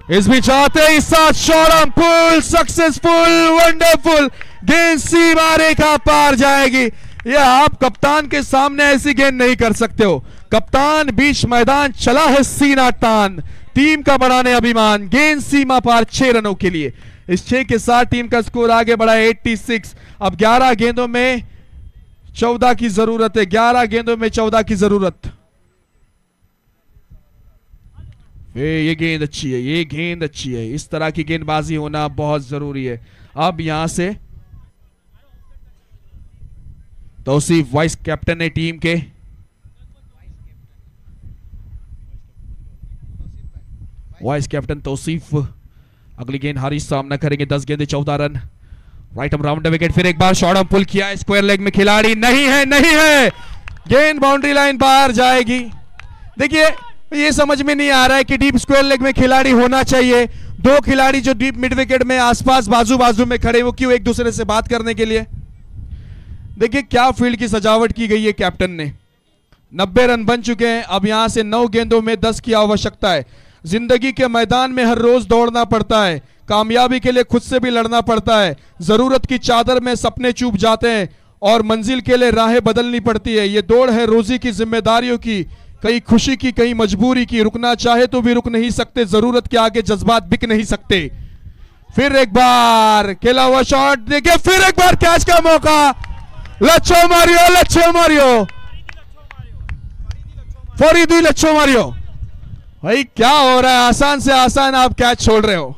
इस बीच आते ही साथ शॉर्ट पुल सक्सेसफुल, वंडरफुल, गेंद सीमा रेखा पार जाएगी। ये आप कप्तान के सामने ऐसी गेंद नहीं कर सकते हो। कप्तान बीच मैदान चला है सीना तान, टीम का बढ़ाने अभिमान, गेंद सीमा पार 6 रनों के लिए। इस 6 के साथ टीम का स्कोर आगे बढ़ा 86। अब 11 गेंदों में 14 की जरूरत है, 11 गेंदों में 14 की जरूरत। ये गेंद अच्छी है, ये गेंद अच्छी है, इस तरह की गेंदबाजी होना बहुत जरूरी है। अब यहां से तौसीफ वाइस कैप्टन है टीम के, वाइस कैप्टन तौसीफ अगली गेंद हारिस सामना करेंगे, 10 गेंदे 14 रन। राइट हम राउंड विकेट, फिर एक बार शॉर्ट हम पुल किया, स्क्वायर लेग में खिलाड़ी नहीं है, नहीं है, गेंद बाउंड्री लाइन बाहर जाएगी। देखिए ये समझ में नहीं आ रहा है कि डीप स्क्वायर लेग में खिलाड़ी होना चाहिए। दो खिलाड़ी जो डीप मिड विकेट में आसपास बाजू बाजू में खड़े, वो क्यों एक दूसरे से बात करने के लिए? देखिए क्या फील्ड की सजावट की गई है कैप्टन ने। 90 रन बन चुके हैं, अब यहां से 9 गेंदों में 10 की आवश्यकता है। जिंदगी के मैदान में हर रोज दौड़ना पड़ता है, कामयाबी के लिए खुद से भी लड़ना पड़ता है। जरूरत की चादर में सपने चूप जाते हैं और मंजिल के लिए राहें बदलनी पड़ती है। ये दौड़ है रोजी की जिम्मेदारियों की, कहीं खुशी की कहीं मजबूरी की। रुकना चाहे तो भी रुक नहीं सकते, जरूरत के आगे जज्बात बिक नहीं सकते। फिर एक बार खेला हुआ शॉट, देखिए फिर एक बार कैच का मौका, लच्छो मारियो, लच्छो मारियो, फरीदी लच्छो मारियो। भाई क्या हो रहा है, आसान से आसान आप कैच छोड़ रहे हो।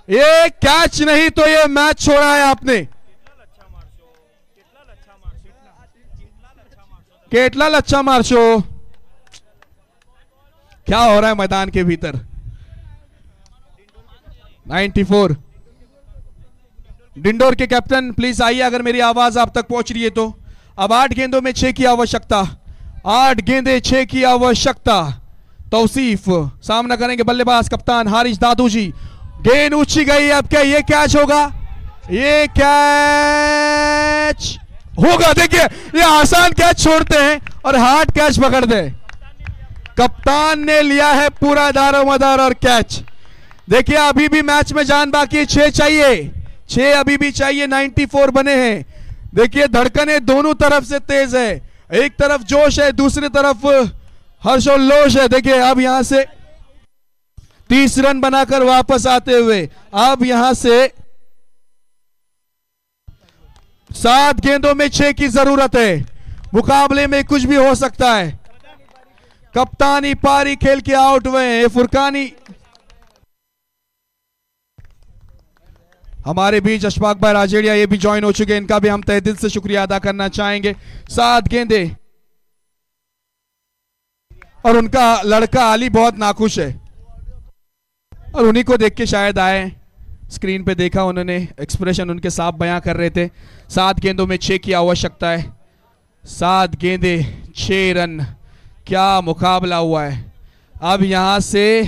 ये कैच नहीं तो ये मैच छोड़ा है आपने। केटला लच्छा मारशो, क्या हो रहा है मैदान के भीतर। 94 डिंडोर के कैप्टन प्लीज आइए, अगर मेरी आवाज आप तक पहुंच रही है तो। अब 8 गेंदों में 6 की आवश्यकता, 8 गेंदे 6 की आवश्यकता। तौसीफ सामना करेंगे बल्लेबाज कप्तान हारिस दादू जी। गेंद ऊंची गई, अब क्या ये कैच होगा? ये कैच होगा। देखिए ये आसान कैच छोड़ते हैं और हार्ड कैच पकड़ते हैं। कप्तान ने लिया है पूरा दारोमदार और कैच। देखिए अभी भी मैच में जान बाकी है, 6 चाहिए, 6 अभी भी चाहिए। 94 बने हैं। देखिए धड़कनें दोनों तरफ से तेज है, एक तरफ जोश है, दूसरी तरफ हर्षोल्लास है। देखिए अब यहां से 30 रन बनाकर वापस आते हुए, अब यहां से 7 गेंदों में 6 की जरूरत है। मुकाबले में कुछ भी हो सकता है। कप्तानी पारी खेल के आउट हुए हैं फुरकानी। हमारे बीच अशफाक भाई राजेड़िया ये भी ज्वाइन हो चुके हैं, इनका भी हम तहे दिल से शुक्रिया अदा करना चाहेंगे। 7 गेंदे और उनका लड़का अली बहुत नाखुश है और उन्हीं को देख के शायद आए, स्क्रीन पे देखा उन्होंने, एक्सप्रेशन उनके साफ बयां कर रहे थे। 7 गेंदों में 6 की आवश्यकता है। 7 गेंदे 6 रन, क्या मुकाबला हुआ है। अब यहां से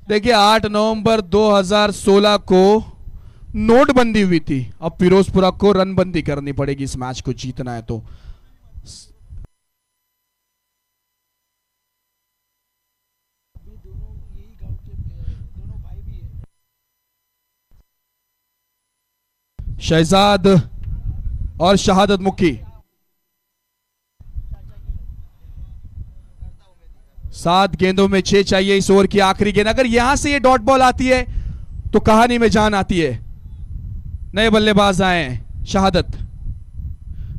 देखिए 8 नवंबर 2016 को नोटबंदी हुई थी, अब फिरोजपुरा को रनबंदी करनी पड़ेगी इस मैच को जीतना है तो। शहजाद और शहादत मुखी 7 गेंदों में 6 चाहिए इस ओवर की आखिरी गेंद। अगर यहां से ये डॉट बॉल आती है तो कहानी में जान आती है। नए बल्लेबाज आए हैं, शहादत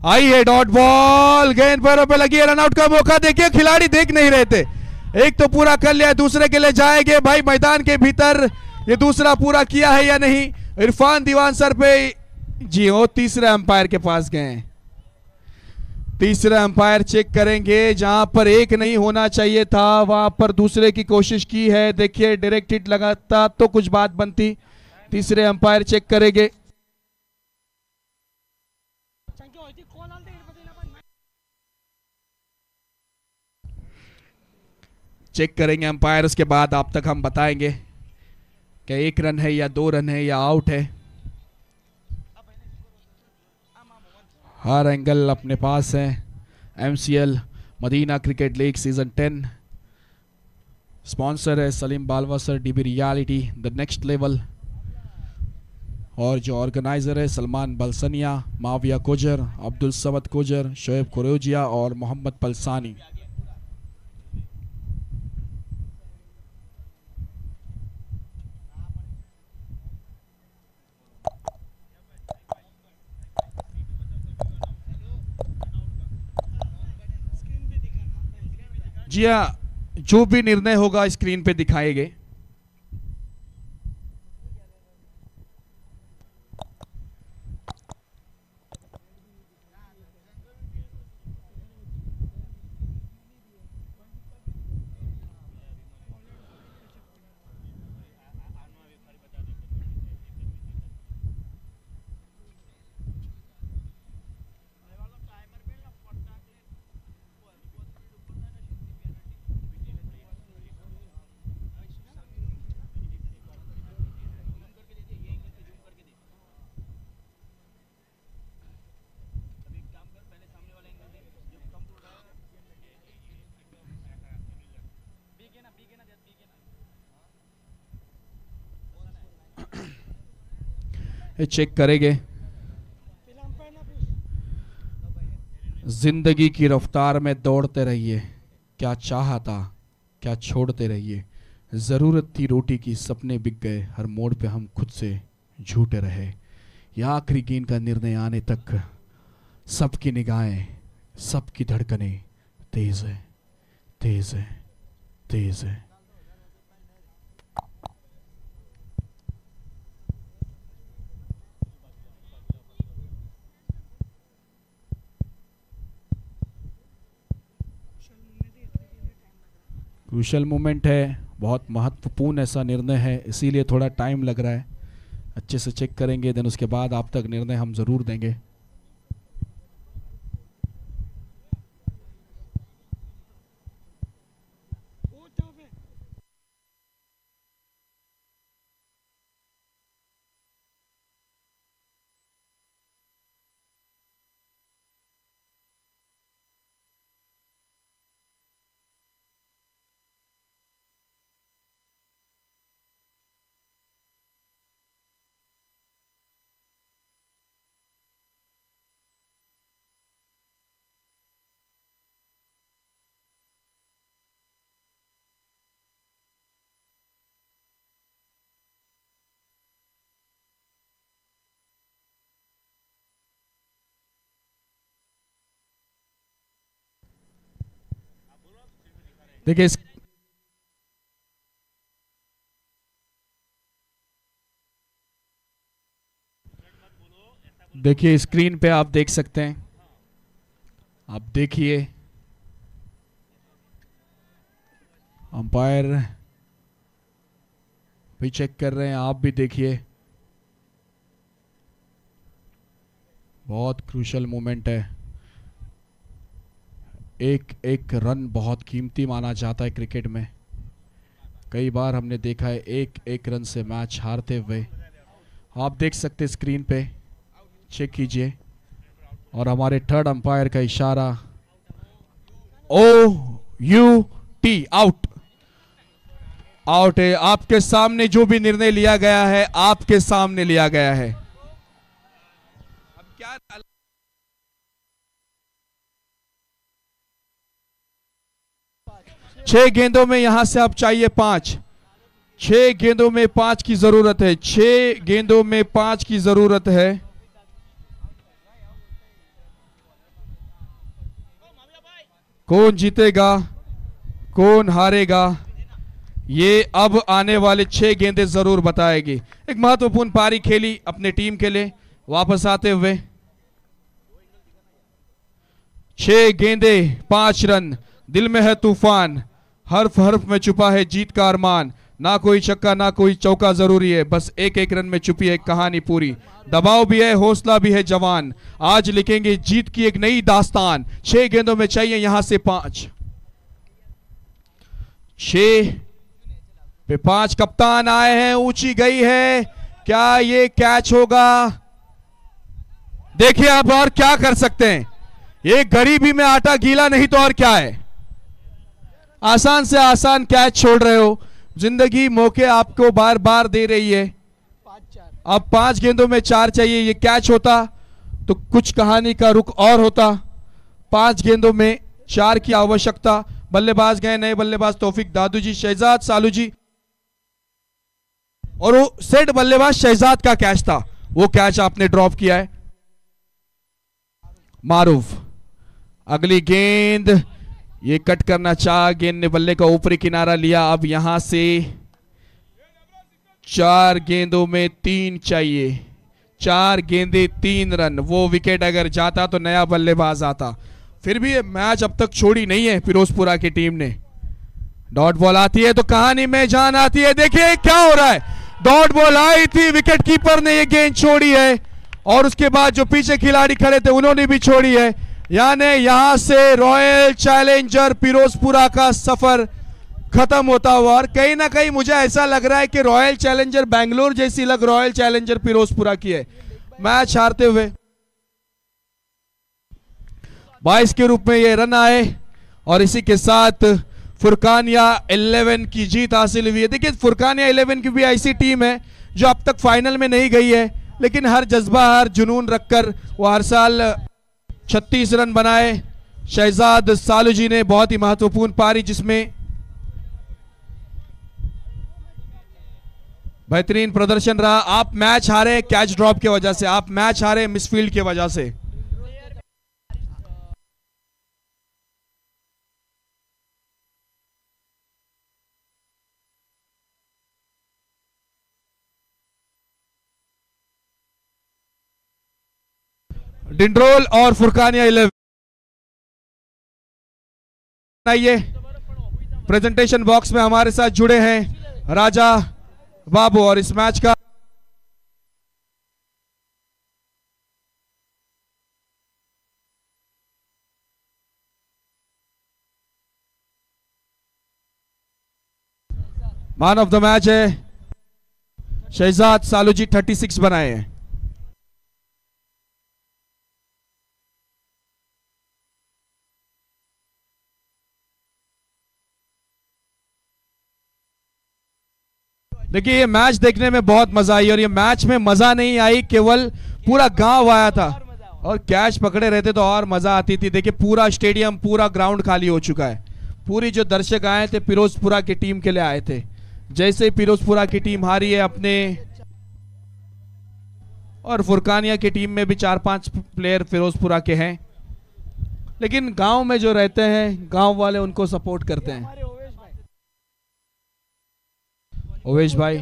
आई है, डॉट बॉल, गेंद पैरों पे लगी है, रनआउट का मौका। देखिए खिलाड़ी देख नहीं रहे थे, एक तो पूरा कर लिया, दूसरे के लिए जाएंगे भाई मैदान के भीतर, ये दूसरा पूरा किया है या नहीं। इरफान दीवान सर पे जी हो, तीसरे अंपायर के पास गए। तीसरा अंपायर चेक करेंगे, जहां पर एक नहीं होना चाहिए था वहां पर दूसरे की कोशिश की है। देखिए डायरेक्ट हिट लगाता तो कुछ बात बनती। तीसरे अंपायर चेक करेंगे। चेक करेंगे अंपायर, उसके बाद आप तक हम बताएंगे कि 1 रन है या 2 रन है या आउट है। हर एंगल अपने पास है। MCL Madina cricket league season 10, sponsor है Salim Balwasar, DB reality the next level, और जो ऑर्गेनाइजर है सलमान बलसनिया, माविया कोजर, अब्दुल समद कोजर, शोएब कुरैजिया और मोहम्मद पलसानी। जी हाँ, जो भी निर्णय होगा स्क्रीन पे दिखाएंगे। चेक करेंगे। जिंदगी की रफ्तार में दौड़ते रहिए, क्या चाहा था क्या छोड़ते रहिए, ज़रूरत थी रोटी की सपने बिक गए, हर मोड़ पे हम खुद से झूठे रहे। यह आखिरी गेंद का निर्णय आने तक सबकी निगाहें, सबकी धड़कनें तेज है, तेज है, तेज है। क्रूशल मोमेंट है, बहुत महत्वपूर्ण ऐसा निर्णय है, इसीलिए थोड़ा टाइम लग रहा है। अच्छे से चेक करेंगे, देन उसके बाद आप तक निर्णय हम ज़रूर देंगे। देखिए देखिए स्क्रीन पे आप देख सकते हैं, आप देखिए अंपायर भी चेक कर रहे हैं, आप भी देखिए। बहुत क्रूशल मोमेंट है, एक एक रन बहुत कीमती माना जाता है क्रिकेट में। कई बार हमने देखा है एक एक रन से मैच हारते हुए। आप देख सकते स्क्रीन पे, चेक कीजिए। और हमारे थर्ड अंपायर का इशारा OUT, आउट, आउट है। आपके सामने जो भी निर्णय लिया गया है, आपके सामने लिया गया है। अब क्या 6 गेंदों में यहां से अब चाहिए 5। 6 गेंदों में 5 की जरूरत है, 6 गेंदों में 5 की जरूरत है। कौन जीतेगा कौन हारेगा, ये अब आने वाले 6 गेंदें जरूर बताएगी। एक महत्वपूर्ण पारी खेली अपने टीम के लिए वापस आते हुए। 6 गेंदें 5 रन, दिल में है तूफान, हर्फ हर्फ में छुपा है जीत का अरमान। ना कोई छक्का ना कोई चौका जरूरी है, बस एक एक रन में छुपी है कहानी पूरी। दबाव भी है हौसला भी है जवान, आज लिखेंगे जीत की एक नई दास्तान। 6 गेंदों में चाहिए यहां से 5। 6 पे 5 कप्तान आए हैं, ऊंची गई है, क्या ये कैच होगा? देखिए आप और क्या कर सकते हैं, ये गरीबी में आटा गीला नहीं तो और क्या है। आसान से आसान कैच छोड़ रहे हो, जिंदगी मौके आपको बार बार दे रही है। अब 5 गेंदों में 4 चाहिए, ये कैच होता तो कुछ कहानी का रुख और होता। 5 गेंदों में 4 की आवश्यकता। बल्लेबाज गए नए बल्लेबाज तौफीक दादू जी, शहजाद सालू जी, और वो सेट बल्लेबाज शहजाद का कैच था, वो कैच आपने ड्रॉप किया है। मारूफ अगली गेंद, ये कट करना चाह, गेंद ने बल्ले का ऊपरी किनारा लिया। अब यहां से 4 गेंदों में 3 चाहिए, 4 गेंदे 3 रन। वो विकेट अगर जाता तो नया बल्लेबाज आता। फिर भी ये मैच अब तक छोड़ी नहीं है फिरोजपुरा की टीम ने। डॉट बॉल आती है तो कहानी में जान आती है। देखिए क्या हो रहा है, डॉट बॉल आई थी, विकेट कीपर ने ये गेंद छोड़ी है और उसके बाद जो पीछे खिलाड़ी खड़े थे उन्होंने भी छोड़ी है। यानी यहां से रॉयल चैलेंजर फिरोजपुरा का सफर खत्म होता हुआ। और कहीं ना कहीं मुझे ऐसा लग रहा है कि रॉयल चैलेंजर बैंगलोर जैसी लग रॉयल चैलेंजर फिरोजपुरा की है। मैच हारते हुए 22 के रूप में ये रन आए और इसी के साथ फुरकानिया 11 की जीत हासिल हुई है। देखिए फुरकानिया 11 की भी ऐसी टीम है जो अब तक फाइनल में नहीं गई है, लेकिन हर जज्बा, हर जुनून रखकर वो हर साल 36 रन बनाए। शहजाद सालूजी ने बहुत ही महत्वपूर्ण पारी जिसमें बेहतरीन प्रदर्शन रहा। आप मैच हारे कैच ड्रॉप की वजह से, आप मैच हारे मिसफील्ड की वजह से। डिंड्रोल और फुरकानिया 11 आइए। प्रेजेंटेशन बॉक्स में हमारे साथ जुड़े हैं राजा बाबू और इस मैच का मैन ऑफ द मैच है शहजाद सालूजी, 36 बनाए हैं। देखिए ये मैच देखने में बहुत मजा आई और ये मैच में मजा नहीं आई, केवल पूरा गांव आया था और कैच पकड़े रहते तो और मजा आती थी। देखिए पूरा स्टेडियम, पूरा ग्राउंड खाली हो चुका है। पूरी जो दर्शक आए थे फिरोजपुरा की टीम के लिए आए थे। जैसे ही फिरोजपुरा की टीम हारी है अपने, और फुरकानिया की टीम में भी 4-5 प्लेयर फिरोजपुरा के हैं, लेकिन गांव में जो रहते हैं गांव वाले उनको सपोर्ट करते हैं। ओवेश भाई,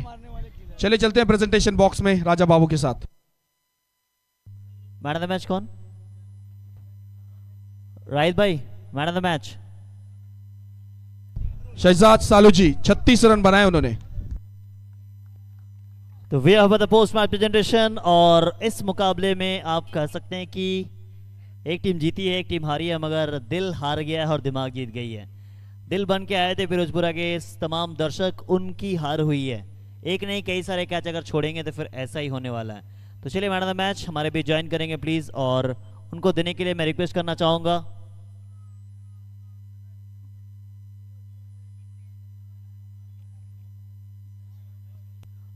चले चलते हैं प्रेजेंटेशन बॉक्स में राजा बाबू के साथ। मैन ऑफ द मैच कौन? राहित भाई, man of the match Shahzad Saluji, 36 run बनाए उन्होंने। तो we have the post match presentation. और इस मुकाबले में आप कह सकते हैं कि एक टीम जीती है, एक टीम हारी है, मगर दिल हार गया है और दिमाग जीत गई है। दिल बन के आए थे फिरोजपुरा के तमाम दर्शक, उनकी हार हुई है। एक नहीं कई सारे कैच अगर छोड़ेंगे तो फिर ऐसा ही होने वाला है। तो चलिए मैन ऑफ द मैच हमारे भी ज्वाइन करेंगे प्लीज, और उनको देने के लिए मैं रिक्वेस्ट करना चाहूंगा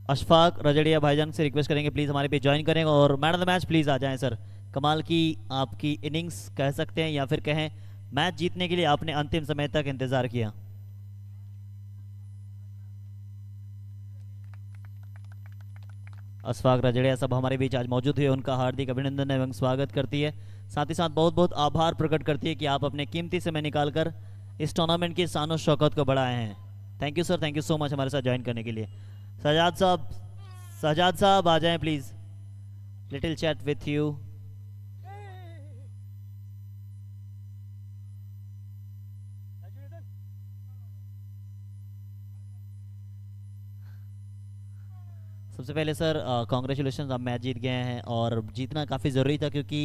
अशफाक रजड़िया भाईजान से रिक्वेस्ट करेंगे प्लीज हमारे भी ज्वाइन करें और man of the match please आ जाएं सर। कमाल की आपकी इनिंग्स कह सकते हैं या फिर कहें मैच जीतने के लिए आपने अंतिम समय तक इंतजार किया। अशफाक रजड़िया सब हमारे बीच आज मौजूद हुए, उनका हार्दिक अभिनंदन एवं स्वागत करती है। साथ ही साथ बहुत बहुत आभार प्रकट करती है कि आप अपने कीमती समय निकालकर इस टूर्नामेंट की शान और शौकत को बढ़ाए हैं। Thank you sir, thank you so much हमारे साथ ज्वाइन करने के लिए। सजाद साहब आ जाएं please, little chat with you. सबसे पहले सर कॉन्ग्रेचुलेशन, आप मैच जीत गए हैं और जीतना काफ़ी ज़रूरी था क्योंकि